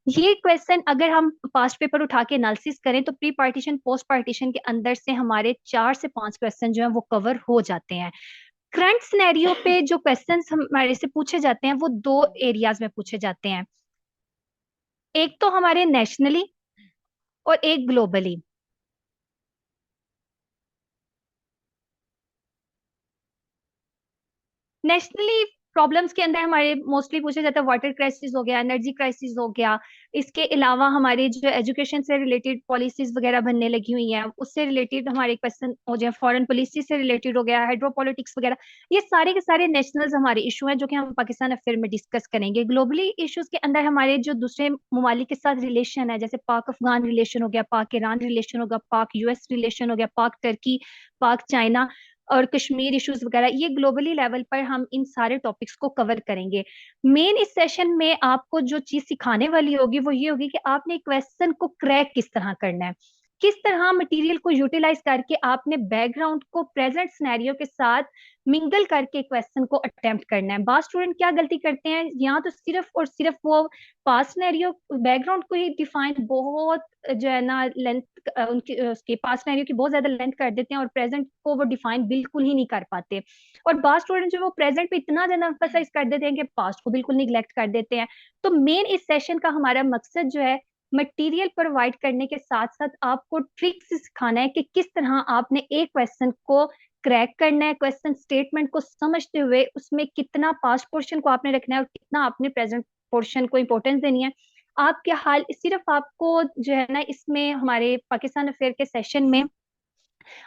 Speaker 3: ये क्वेश्चन अगर हम पास्ट पेपर उठा के एनालिसिस करें तो प्री पार्टीशन पोस्ट पार्टीशन के अंदर से हमारे 4 से 5 क्वेश्चन जो है वो कवर हो जाते हैं। करंट सिनेरियो पे जो क्वेश्चंस हमारे से पूछे जाते हैं वो 2 एरियाज में पूछे जाते हैं, एक तो हमारे नेशनली और एक ग्लोबली। नेशनली प्रॉब्लम्स के अंदर हमारे मोस्टली पूछा जाता है वाटर क्राइसिस हो गया, एनर्जी क्राइसिस हो गया। इसके अलावा हमारे जो एजुकेशन से रिलेटेड पॉलिसीज वगैरह बनने लगी हुई हैं उससे रिलेटेड हमारे क्वेश्चन हो जाए, फॉरेन पॉलिसी से रिलेटेड हो गया, हाइड्रोपॉलिटिक्स वगैरह। ये सारे के सारे नेशनल्स हमारे इशू हैं जो कि हम पाकिस्तान अफेयर में डिस्कस करेंगे। ग्लोबली इश्यूज के अंदर हमारे जो दूसरे ममालिक के साथ रिलेशन है, जैसे पाक अफगान रिलेशन हो गया, पाक ईरान रिलेशन हो गया, पाक यूएस रिलेशन हो गया, पाक टर्की, पाक चाइना और कश्मीर इश्यूज वगैरह, ये ग्लोबली लेवल पर हम इन सारे टॉपिक्स को कवर करेंगे। मेन इस सेशन में आपको जो चीज सिखाने वाली होगी वो ये होगी कि आपने क्वेश्चन को क्रैक किस तरह करना है, किस तरह मटेरियल को यूटिलाइज करके आपने बैकग्राउंड को प्रेजेंट सिनेरियो के साथ मिंगल करके क्वेश्चन को अटेम्प्ट करना है। बात स्टूडेंट क्या गलती करते हैं, यहाँ तो सिर्फ और सिर्फ वो पास्ट सिनेरियो बैकग्राउंड को ही डिफाइन बहुत जो है ना लेंथ उनकी उसके पास्ट सिनेरियो की बहुत ज्यादा लेंथ कर देते हैं और प्रेजेंट को वो डिफाइन बिल्कुल ही नहीं कर पाते। और बात स्टूडेंट जो वो प्रेजेंट पे इतना ज्यादा एम्फसाइज कर देते हैं कि पास्ट को बिल्कुल निगलेक्ट कर देते हैं। तो मेन इस सेशन का हमारा मकसद जो है मटेरियल प्रोवाइड करने के साथ साथ आपको ट्रिक्स सिखाना है कि किस तरह आपने एक क्वेश्चन को क्रैक करना है, क्वेश्चन स्टेटमेंट को समझते हुए उसमें कितना पास्ट पोर्शन को आपने रखना है और कितना आपने प्रेजेंट पोर्शन को इंपॉर्टेंस देनी है। आपके हाल सिर्फ आपको जो है ना इसमें हमारे पाकिस्तान अफेयर के सेशन में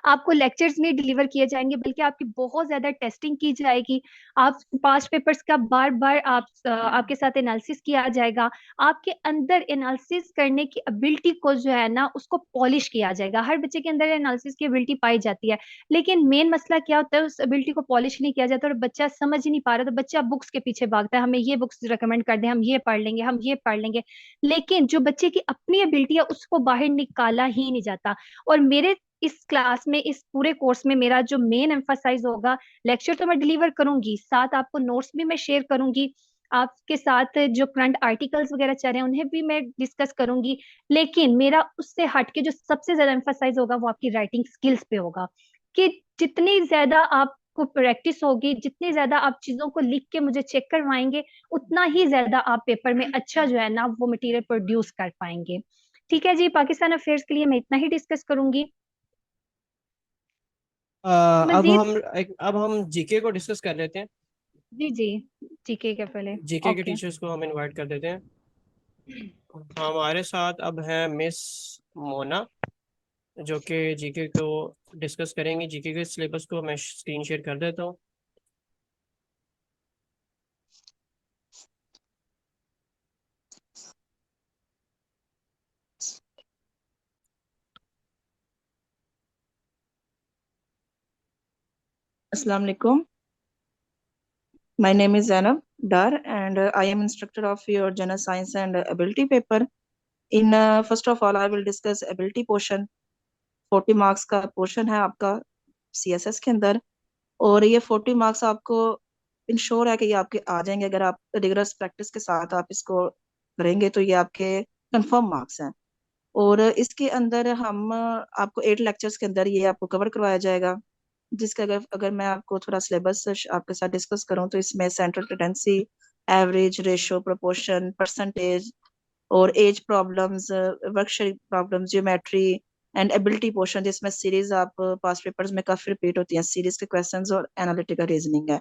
Speaker 3: आपको लेक्चर्स नहीं डिलीवर किए जाएंगे, बल्कि आपकी बहुत ज्यादा टेस्टिंग की जाएगी। आप पास्ट पेपर्स का बार बार आपके साथ एनालिसिस किया जाएगा। आपके अंदर एनालिसिस करने की एबिलिटी को जो है ना, उसको पॉलिश किया जाएगा। हर बच्चे के अंदर एनालिसिस की एबिलिटी पाई जाती है, लेकिन मेन मसला क्या होता है, उस एबिलिटी को पॉलिश नहीं किया जाता और बच्चा समझ ही नहीं पा रहा, तो बच्चा बुक्स के पीछे भागता है, हमें ये बुक्स रिकमेंड कर दें, हम ये पढ़ लेंगे, हम ये पढ़ लेंगे। लेकिन जो बच्चे की अपनी एबिलिटी है, उसको बाहर निकाला ही नहीं जाता। और मेरे इस क्लास में, इस पूरे कोर्स में मेरा जो मेन एम्फासाइज होगा, लेक्चर तो मैं डिलीवर करूंगी, साथ आपको नोट्स भी मैं शेयर करूंगी, आपके साथ जो करंट आर्टिकल्स वगैरह चल रहे हैं उन्हें भी मैं डिस्कस करूंगी। लेकिन मेरा उससे हटके जो सबसे ज्यादा एम्फासाइज होगा वो आपकी राइटिंग स्किल्स पे होगा, कि जितनी ज्यादा आपको प्रैक्टिस होगी, जितनी ज्यादा आप चीजों को लिख के मुझे चेक करवाएंगे, उतना ही ज्यादा आप पेपर में अच्छा जो है ना वो मटेरियल प्रोड्यूस कर पाएंगे। ठीक है जी, पाकिस्तान अफेयर्स के लिए मैं इतना ही डिस्कस करूंगी। मजीद।
Speaker 1: अब हम जीके को डिस्कस कर लेते हैं।
Speaker 3: जी जी, जीके के पहले।
Speaker 1: जीके के
Speaker 3: ओके।
Speaker 1: टीचर्स को हम इनवाइट कर देते हैं। हमारे साथ अब है मिस मोना, जो कि जीके को डिस्कस करेंगे। जीके के सिलेबस को मैं स्क्रीन शेयर कर देता हूँ।
Speaker 4: Assalamu alaikum. My name is Zainab Dar, and I am instructor of your General Science and Ability paper. In first of all, I will discuss ability portion. 40 marks का portion है आपका CSS के अंदर, और ये 40 marks आपको ensure है कि ये आपके आ जाएंगे। अगर आप रिगरस प्रैक्टिस के साथ आप इसको करेंगे तो ये आपके कंफर्म मार्क्स हैं। और इसके अंदर हम आपको 8 लेक्चर्स के अंदर ये आपको कवर करवाया जाएगा, जिसका अगर अगर मैं आपको थोड़ा सिलेबस आपके साथ डिस्कस करूं तो इसमें central tendency, average, ratio, proportion, percentage और age problems, worksheet problems, geometry and ability portion, जिसमें सीरीज आप पास्ट पेपर्स में काफी रिपीट होती हैं, सीरीज के क्वेश्चंस और एनालिटिकल रीजनिंग है।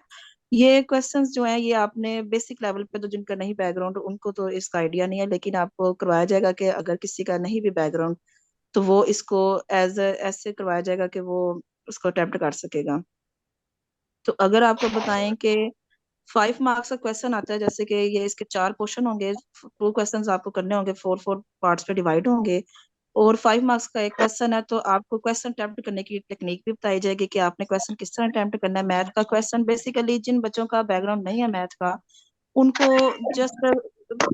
Speaker 4: ये क्वेश्चंस जो हैं ये आपने बेसिक लेवल पे, तो जिनका नहीं बैकग्राउंड उनको तो इसका आइडिया नहीं है, लेकिन आपको करवाया जाएगा कि अगर किसी का नहीं भी बैकग्राउंड तो वो इसको एज ऐसे करवाया जाएगा कि वो उसको अटेम्प्ट कर सकेगा। तो अगर आपको बताएं कि 5 मार्क्स का क्वेश्चन आता है, जैसे कि ये इसके 4 क्वेश्चन होंगे, 2 क्वेश्चन आपको करने होंगे, 4 पार्ट्स पे डिवाइड होंगे, और 5 मार्क्स का एक क्वेश्चन है। तो आपको क्वेश्चन अटेम्प्ट करने की टेक्निक भी बताई जाएगी कि आपने क्वेश्चन किस तरह अटेम्प्ट करना है। मैथ का क्वेश्चन बेसिकली जिन बच्चों का बैकग्राउंड नहीं है मैथ का, उनको जस्ट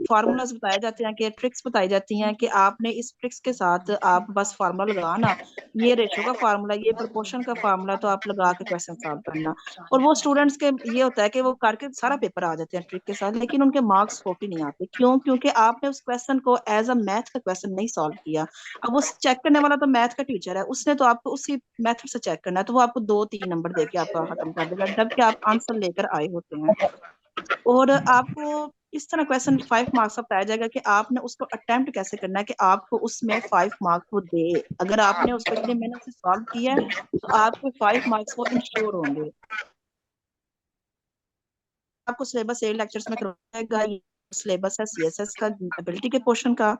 Speaker 4: फार्मूलाज बताए जाते हैं, कि ट्रिक्स बताई जाती हैं कि आपने इस ट्रिक्स के साथ आप बस फार्मूला लगाना, ये रेशो का फार्मूला, ये प्रोपोर्शन का फार्मूला, तो आप लगा के क्वेश्चन सॉल्व करना। और वो स्टूडेंट्स के ये होता है कि वो करके सारा पेपर आ जाते हैं ट्रिक के साथ, लेकिन उनके मार्क्स 40 नहीं आते। क्यों? क्योंकि आपने उस क्वेश्चन को एज अ मैथ का क्वेश्चन नहीं सॉल्व किया। अब वो चेक करने वाला तो मैथ का टीचर है, उसने तो आपको उसी मेथड से चेक करना है, तो वो आपको 2-3 नंबर देके आपका खत्म कर देगा, जबकि आप आंसर लेकर आए होते हैं। और आपको इस तरह क्वेश्चन 5 मार्क्स का बताया जाएगा कि आपने उसको अटेम्प्ट कैसे करना है, कि आपको उसमें 5 मार्क्स वो दे। अगर आपने उसको इतनी मेहनत से सॉल्व किया है तो आपको 5 मार्क्स वो इंश्योर होंगे। आपको सिलेबस 8 लेक्चर्स में करवाएगा। ये सिलेबस है सीएसएस का, एबिलिटी के पोर्शन का,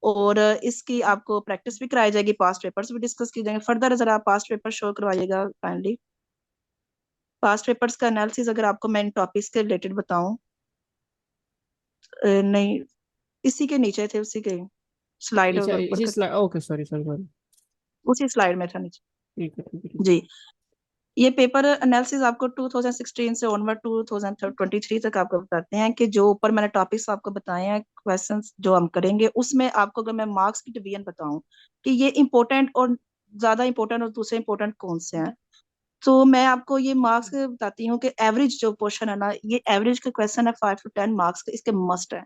Speaker 4: और इसकी आपको प्रैक्टिस भी कराई जाएगी, पास्ट पेपर्स भी डिस्कस किए जाएंगे। फर्दर जरा पास्ट पेपर शो करवाइएगा काइंडली। पास्ट पेपर्स का एनालिसिस अगर आपको मैं इन टॉपिक्स के रिलेटेड बताऊं, नहीं, इसी के नीचे थे, उसी के स्लाइड
Speaker 1: अच्छा,
Speaker 4: ऊपर
Speaker 1: इसी
Speaker 4: कर,
Speaker 1: slide, okay, sorry sorry sorry.
Speaker 4: उसी स्लाइड में था नीचे।
Speaker 1: ठीक है, ठीक है, ठीक है।
Speaker 4: जी, ये पेपर एनालिसिस आपको 2016 से ऑनवर्ड 2023 तक आपको बताते हैं कि जो ऊपर मैंने टॉपिक्स आपको बताए हैं, क्वेश्चंस जो हम करेंगे, उसमें आपको अगर मैं मार्क्स की डिवीजन बताऊं कि ये इंपॉर्टेंट और ज्यादा इंपॉर्टेंट और दूसरे इंपॉर्टेंट कौन से हैं, तो मैं आपको ये मार्क्स बताती हूँ कि एवरेज जो पोर्शन है ना, ये एवरेज का क्वेश्चन है, 5 to 10 मार्क्स का, इसके मस्ट है।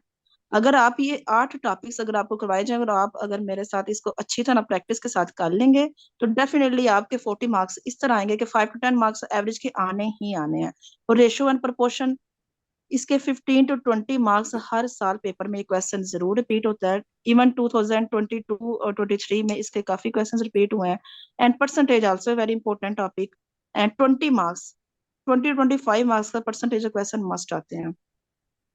Speaker 4: अगर आप ये 8 टॉपिक्स अगर आपको करवाए जाए और आप अगर मेरे साथ इसको अच्छी तरह प्रैक्टिस के साथ कर लेंगे, तो डेफिनेटली आपके 40 मार्क्स इस तरह आएंगे कि 5 to 10 मार्क्स एवरेज के आने ही आने हैं। और रेशियो एंड प्रोपोर्शन, इसके 15 to 20 मार्क्स हर साल पेपर में ये क्वेश्चन जरूर रिपीट होता है। इवन 2022 और 23 में इसके काफी क्वेश्चन रिपीट हुए हैं। And percentage also very important topic. And 20 marks, 20 to 25 marks का परसेंटेज क्वेश्चन मस्ट आते हैं।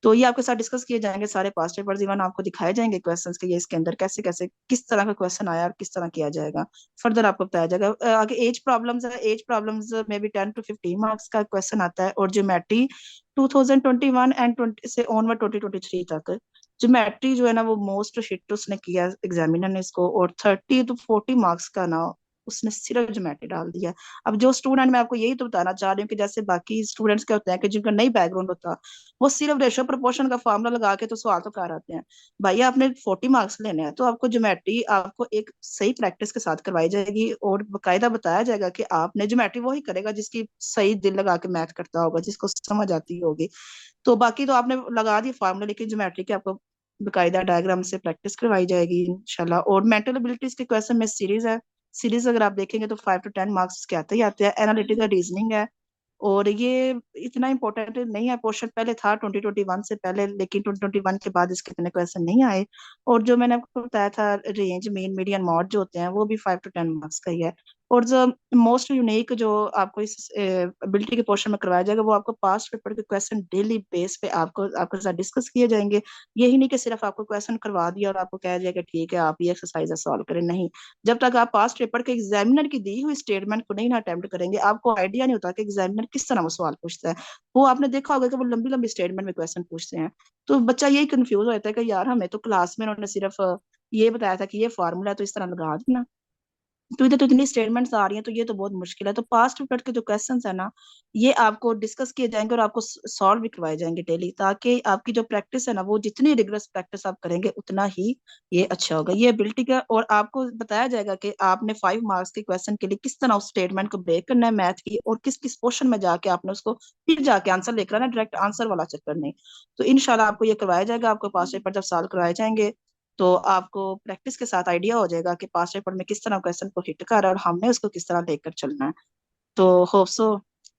Speaker 4: तो ये आपके साथ डिस्कस किए जाएंगे सारे पास्ट पेपर्स, इवन आपको दिखाए जाएंगे क्वेश्चंस के ये इसके अंदर कैसे कैसे किस तरह का क्वेश्चन आया और किस तरह किया जाएगा, फर्दर आपको बताया जाएगा। आगे एज प्रॉब्लम्स है, एज प्रॉब्लम्स में भी 10 to 15 मार्क्स का क्वेश्चन आता है। और ज्योमेट्री 2021 एंड 20 से ऑनवर्ड 2023 तक ज्योमेट्री जो है ना वो मोस्ट हिट उसने किया एग्जामिनर ने इसको, और 30 to 40 मार्क्स का ना उसने सिर्फ ज्योमेट्री डाल दिया। अब जो स्टूडेंट, मैं आपको यही तो बताना चाह रही हूँ कि जैसे बाकी स्टूडेंट्स क्या होते हैं कि जिनका नहीं बैकग्राउंड होता, वो सिर्फ रेशो प्रोपोर्शन का फॉर्मूला लगा के तो सवाल तो कर आते हैं। भाई आपने 40 मार्क्स लेने हैं तो आपको ज्योमेट्री आपको एक सही प्रैक्टिस के साथ करवाई जाएगी और बकायदा बताया जाएगा कि आपने ज्योमेट्री वही करेगा जिसकी सही दिल लगा के मैथ करता होगा, जिसको समझ आती होगी। तो बाकी तो आपने लगा दी फार्मूला, लेकिन ज्योमेट्री के आपको बकायदा डायग्राम से प्रैक्टिस करवाई जाएगी इंशाल्लाह। और मेंटल एबिलिटीज के क्वेश्चन में सीरीज है, सीरीज अगर आप देखेंगे तो 5 to 10 मार्क्स के आते ही आते हैं। एनालिटिकल रीजनिंग है, और ये इतना इंपॉर्टेंट नहीं है पोर्शन, पहले था 2021 से पहले, लेकिन 2021 के बाद इसके इतने क्वेश्चन नहीं आए। और जो मैंने आपको बताया था रेंज, मीन, मीडियन, मॉड जो होते हैं वो भी 5 to 10 मार्क्स का ही है। और जो मोस्ट यूनिक जो आपको इस एबिलिटी के पोर्शन में करवाया जाएगा वो आपको पास्ट पेपर के क्वेश्चन डेली बेस पे आपको आपके साथ डिस्कस किए जाएंगे। यही नहीं कि सिर्फ आपको क्वेश्चन करवा दिया और आपको कह दिया कि ठीक है आप ये एक्सरसाइज सॉल्व करें, नहीं। जब तक आप पास्ट पेपर के एग्जामिनर की दी हुई स्टेटमेंट को नहीं ना अटेम्प्ट करेंगे, आपको आइडिया नहीं होता कि एग्जामिनर किस तरह वो सवाल पूछता है। वो आपने देखा होगा कि वो लंबी लंबी स्टेटमेंट में क्वेश्चन पूछते हैं, तो बच्चा यही कंफ्यूज हो जाता है कि यार हमें तो क्लास में उन्होंने सिर्फ ये बताया था कि ये फार्मूला है तो इस तरह लगा देना, तो इधर तो इतनी स्टेटमेंट्स आ रही हैं, तो ये तो बहुत मुश्किल है। तो पास्ट पेपर के जो क्वेश्चंस है ना ये आपको डिस्कस किए जाएंगे और आपको सॉल्व भी करवाए जाएंगे डेली, ताकि आपकी जो प्रैक्टिस है ना वो जितनी रिगरस प्रैक्टिस आप करेंगे उतना ही ये अच्छा होगा, ये एबिलिटी का। और आपको बताया जाएगा कि आपने 5 मार्क्स के क्वेश्चन के लिए किस तरह उस स्टेटमेंट को ब्रेक करना है मैथ की, और किस किस पोर्शन में जाके आपने उसको फिर जाके आंसर लेकर आना, डायरेक्ट आंसर वाला चक्कर नहीं। तो इनशाला आपको ये करवाया जाएगा। आपको पास्ट पेपर जब सॉल्व करवाए जाएंगे तो आपको प्रैक्टिस के साथ आइडिया हो जाएगा कि पास्ट पेपर में किस तरह क्वेश्चन को हिट कर और हमने उसको किस तरह लेकर चलना है। तो hope so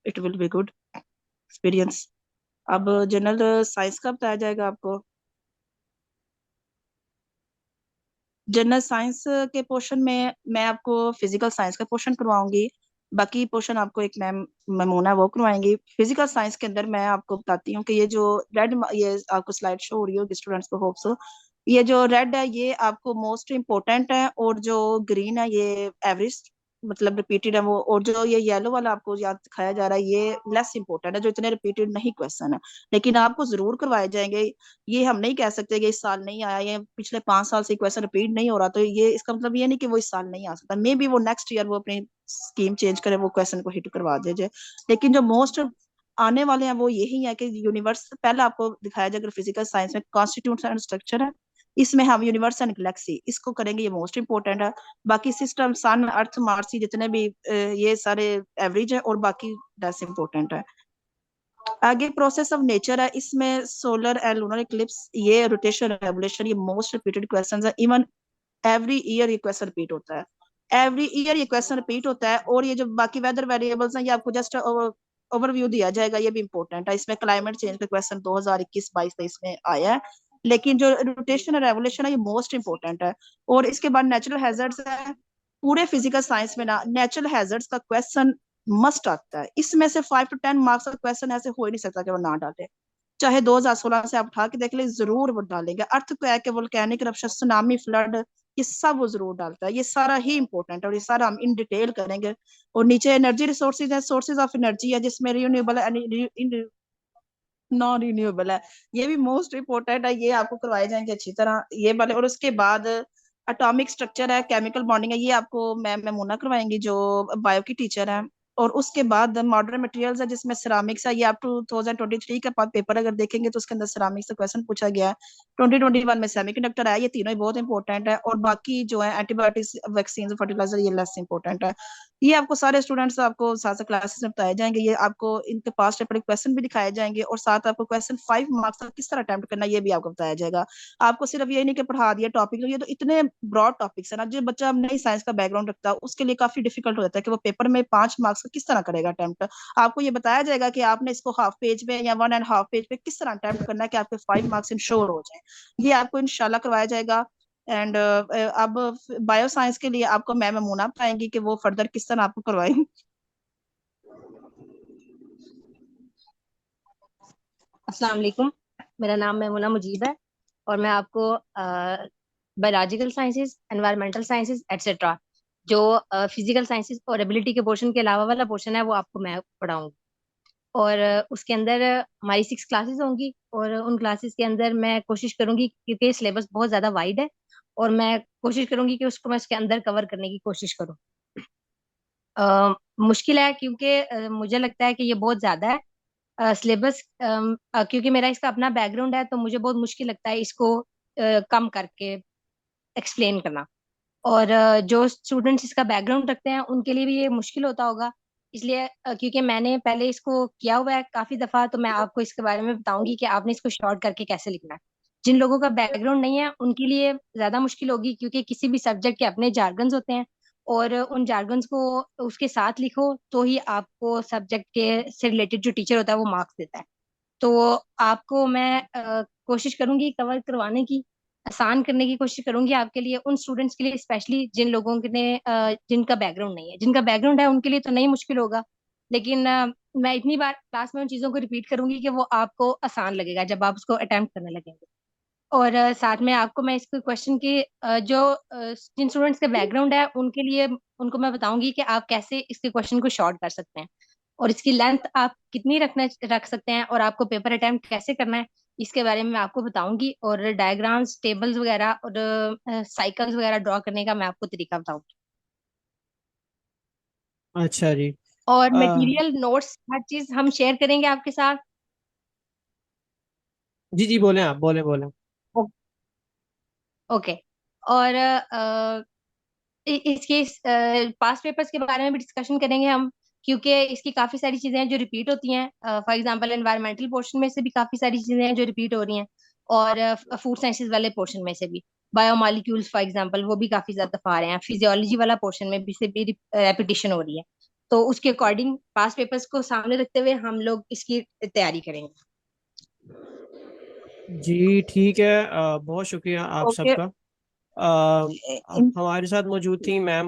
Speaker 4: it will be good experience. अब जनरल साइंस का बताया जाएगा आपको। जनरल साइंस के पोर्शन में मैं आपको फिजिकल साइंस का पोर्शन करवाऊंगी, बाकी पोर्शन आपको एक मैम ममूना वो करवाएंगी। फिजिकल साइंस के अंदर मैं आपको बताती हूँ कि ये जो रेड, ये आपको स्लाइड शो हो रही होगी स्टूडेंट्स को होप सो, ये जो रेड है ये आपको मोस्ट इम्पोर्टेंट है, और जो ग्रीन है ये एवरेज मतलब रिपीटेड है वो, और जो ये येलो वाला आपको याद दिखाया जा रहा है ये लेस इंपॉर्टेंट है, जो इतने रिपीटेड नहीं क्वेश्चन है, लेकिन आपको जरूर करवाए जाएंगे। ये हम नहीं कह सकते कि इस साल नहीं आया, ये पिछले 5 साल से क्वेश्चन रिपीट नहीं हो रहा, तो ये इसका मतलब ये नहीं कि वो इस साल नहीं आ सकता, मे बी वो नेक्स्ट ईयर वो अपनी स्कीम चेंज करे वो क्वेश्चन को हिट करवा दे जाए। लेकिन जो मोस्ट आने वाले हैं वो यही है कि यूनिवर्स, पहले आपको दिखाया जाएगा फिजिकल साइंस में कॉन्स्टिट्यूट एंड स्ट्रक्चर है, इसमें हम यूनिवर्स एंड गैलेक्सी इसको करेंगे, ये मोस्ट इंपॉर्टेंट है। बाकी सिस्टम सन अर्थ मार्स जितने भी ये सारे एवरेज है, और बाकी लेस इंपॉर्टेंट है। आगे प्रोसेस ऑफ नेचर है, इसमें सोलर एंड लूनर इक्लिप्स, ये रोटेशन रेवोल्यूशन, ये मोस्ट रिपीटेड क्वेश्चंस है। इवन एवरी ईयर ये क्वेश्चन रिपीट होता है, एवरी ईयर ये क्वेश्चन रिपीट होता है। और ये जो बाकी वेदर वेरिएबल्स हैं ये आपको जस्ट ओवरव्यू दिया जाएगा, ये भी इंपॉर्टेंट है। इसमें क्लाइमेट चेंज का क्वेश्चन 2021-22-23 में आया है, लेकिन जो रोटेशन और रेवोल्यूशन है ये मोस्ट इंपॉर्टेंट है। और इसके बाद नेचुरल हैजर्ड्स है, पूरे फिजिकल साइंस में ना नेचुरल हैजर्ड्स का क्वेश्चन मस्ट आता है, इसमें से 5 to 10 मार्क्स का क्वेश्चन ऐसे हो ही नहीं सकता कि वो ना डाले, चाहे 2016 से आप उठा के देख ले जरूर वो डालेंगे। अर्थ को है कि वोल्केनिक इरप्शन, सुनामी, फ्लड, ये सब वो जरूर डालता है, ये सारा ही इंपॉर्टेंट है और ये सारा हम इन डिटेल करेंगे। और नीचे एनर्जी रिसोर्सेज है, सोर्सेज ऑफ एनर्जी है जिसमें रिन्यूएबल है, नॉन रिन्यूएबल है, ये भी मोस्ट इंपॉर्टेंट है, ये आपको करवाए जाएंगे अच्छी तरह ये वाले। और उसके बाद एटॉमिक स्ट्रक्चर है, केमिकल बॉन्डिंग है, ये आपको मैम मेमूना करवाएंगी जो बायो की टीचर है। और उसके बाद मॉडर्न मटेरियल्स है जिसमें सिरामिक्स है, ये आप 2023 का पेपर अगर देखेंगे तो उसके अंदर सिरामिक्स का क्वेश्चन पूछा गया है। 2021 में सेमीकंडक्टर है, ये तीनों ही बहुत इंपॉर्टेंट है। और बाकी जो है एंटीबायोटिक्स, वैक्सीन, फर्टिलाइजर, ये लेस इंपॉर्टेंट है। ये आपको सारे स्टूडेंट्स आपको साथ साथ क्लासेस में बताए जाएंगे, ये आपको इनके पास पेपर क्वेश्चन भी दिखाए जाएंगे, और साथ आपको क्वेश्चन 5 मार्क्स का किस तरह अटेम्प्ट करना है ये भी आपको बताया जाएगा। आपको सिर्फ ये नहीं कि पढ़ा दिया टॉपिक, ये तो इतने ब्रॉड टॉपिक्स है ना, जो बच्चा नहीं साइंस का बैकग्राउंड रखता है उसके लिए काफी डिफिकल्ट हो जाता है कि वो पेपर में 5 मार्क्स का किस तरह करेगा अटेम्प्ट। आपको ये बताया जाएगा कि आपने इसको हाफ पेज में या 1.5 पेज पे किस तरह अटेम्प्ट करना है कि आपके 5 मार्क्स इंश्योर हो जाए, ये आपको इंशाल्लाह करवाया जाएगा। एंड अब बायो साइंस के लिए आपको मैम ममूना बताएंगी कि वो फर्दर किस तरह आपको करवाएंगे।
Speaker 5: अस्सलाम वालेकुम। मेरा नाम मैमुना मुजीब है और मैं आपको biological sciences, environmental sciences etcetera जो फिजिकल साइंसेज और एबिलिटी के पोर्शन के अलावा वाला पोर्शन है वो आपको मैं पढ़ाऊंगी। और उसके अंदर हमारी 6 क्लासेस होंगी और उन क्लासेस के अंदर मैं कोशिश करूंगी, क्योंकि सिलेबस बहुत ज़्यादा वाइड है और मैं कोशिश करूंगी कि उसको मैं उसके अंदर कवर करने की कोशिश करूँ। मुश्किल है क्योंकि मुझे लगता है कि ये बहुत ज़्यादा है सिलेबस, क्योंकि मेरा इसका अपना बैकग्राउंड है तो मुझे बहुत मुश्किल लगता है इसको कम करके एक्सप्लेन करना। और जो स्टूडेंट्स इसका बैकग्राउंड रखते हैं उनके लिए भी ये मुश्किल होता होगा, इसलिए क्योंकि मैंने पहले इसको किया हुआ है काफी दफा, तो मैं आपको इसके बारे में बताऊंगी कि आपने इसको शॉर्ट करके कैसे लिखना है। जिन लोगों का बैकग्राउंड नहीं है उनके लिए ज्यादा मुश्किल होगी, क्योंकि किसी भी सब्जेक्ट के अपने जार्गन्स होते हैं और उन जार्गन्स को उसके साथ लिखो तो ही आपको सब्जेक्ट के से रिलेटेड जो टीचर होता है वो मार्क्स देता है। तो आपको मैं कोशिश करूंगी कवर करवाने की, आसान करने की कोशिश करूंगी आपके लिए, उन स्टूडेंट्स के लिए स्पेशली जिन लोगों के ने जिनका बैकग्राउंड नहीं है। जिनका बैकग्राउंड है उनके लिए तो नहीं मुश्किल होगा, लेकिन मैं इतनी बार क्लास में उन चीज़ों को रिपीट करूंगी कि वो आपको आसान लगेगा जब आप उसको अटेम्प्ट करने लगेंगे। और साथ में आपको मैं इसके क्वेश्चन की जिन स्टूडेंट्स का बैकग्राउंड है उनके लिए उनको मैं बताऊंगी कि आप कैसे इसके क्वेश्चन को शॉर्ट कर सकते हैं और इसकी लेंथ आप कितनी रख सकते हैं और आपको पेपर अटेम्प्ट कैसे करना है इसके बारे में मैं आपको बताऊंगी। और डायग्राम्स, टेबल्स वगैरह और साइकिल्स वगैरह ड्रॉ करने का मैं आपको तरीका बताऊंगी।
Speaker 1: अच्छा जी।
Speaker 5: और
Speaker 1: अ,
Speaker 5: मटेरियल, नोट्स, हर चीज हम शेयर करेंगे आपके साथ।
Speaker 1: जी जी, बोले आप, बोले बोले।
Speaker 5: ओके। और इसके पास्ट पेपर्स के बारे में भी डिस्कशन करेंगे हम, क्योंकि इसकी काफी सारी चीजें हैं जो रिपीट होती हैं। फॉर एग्जांपल एनवायरमेंटल पोर्शन में से भी काफी सारी चीजें हैं जो रिपीट हो रही हैं और फूड साइंसेज वाले पोर्शन में से भी बायोमॉलिक्यूल्स फॉर एग्जांपल वो भी काफी ज्यादा दफा आ रहे हैं। फिजियोलॉजी वाला पोर्शन में भी से भी रेपिटेशन हो रही है, तो उसके अकॉर्डिंग पास्ट पेपर्स को सामने रखते हुए हम लोग इसकी तैयारी करेंगे।
Speaker 1: जी ठीक है, बहुत शुक्रिया आप
Speaker 5: ओके।
Speaker 1: सबका। हमारे साथ मौजूद थी मैम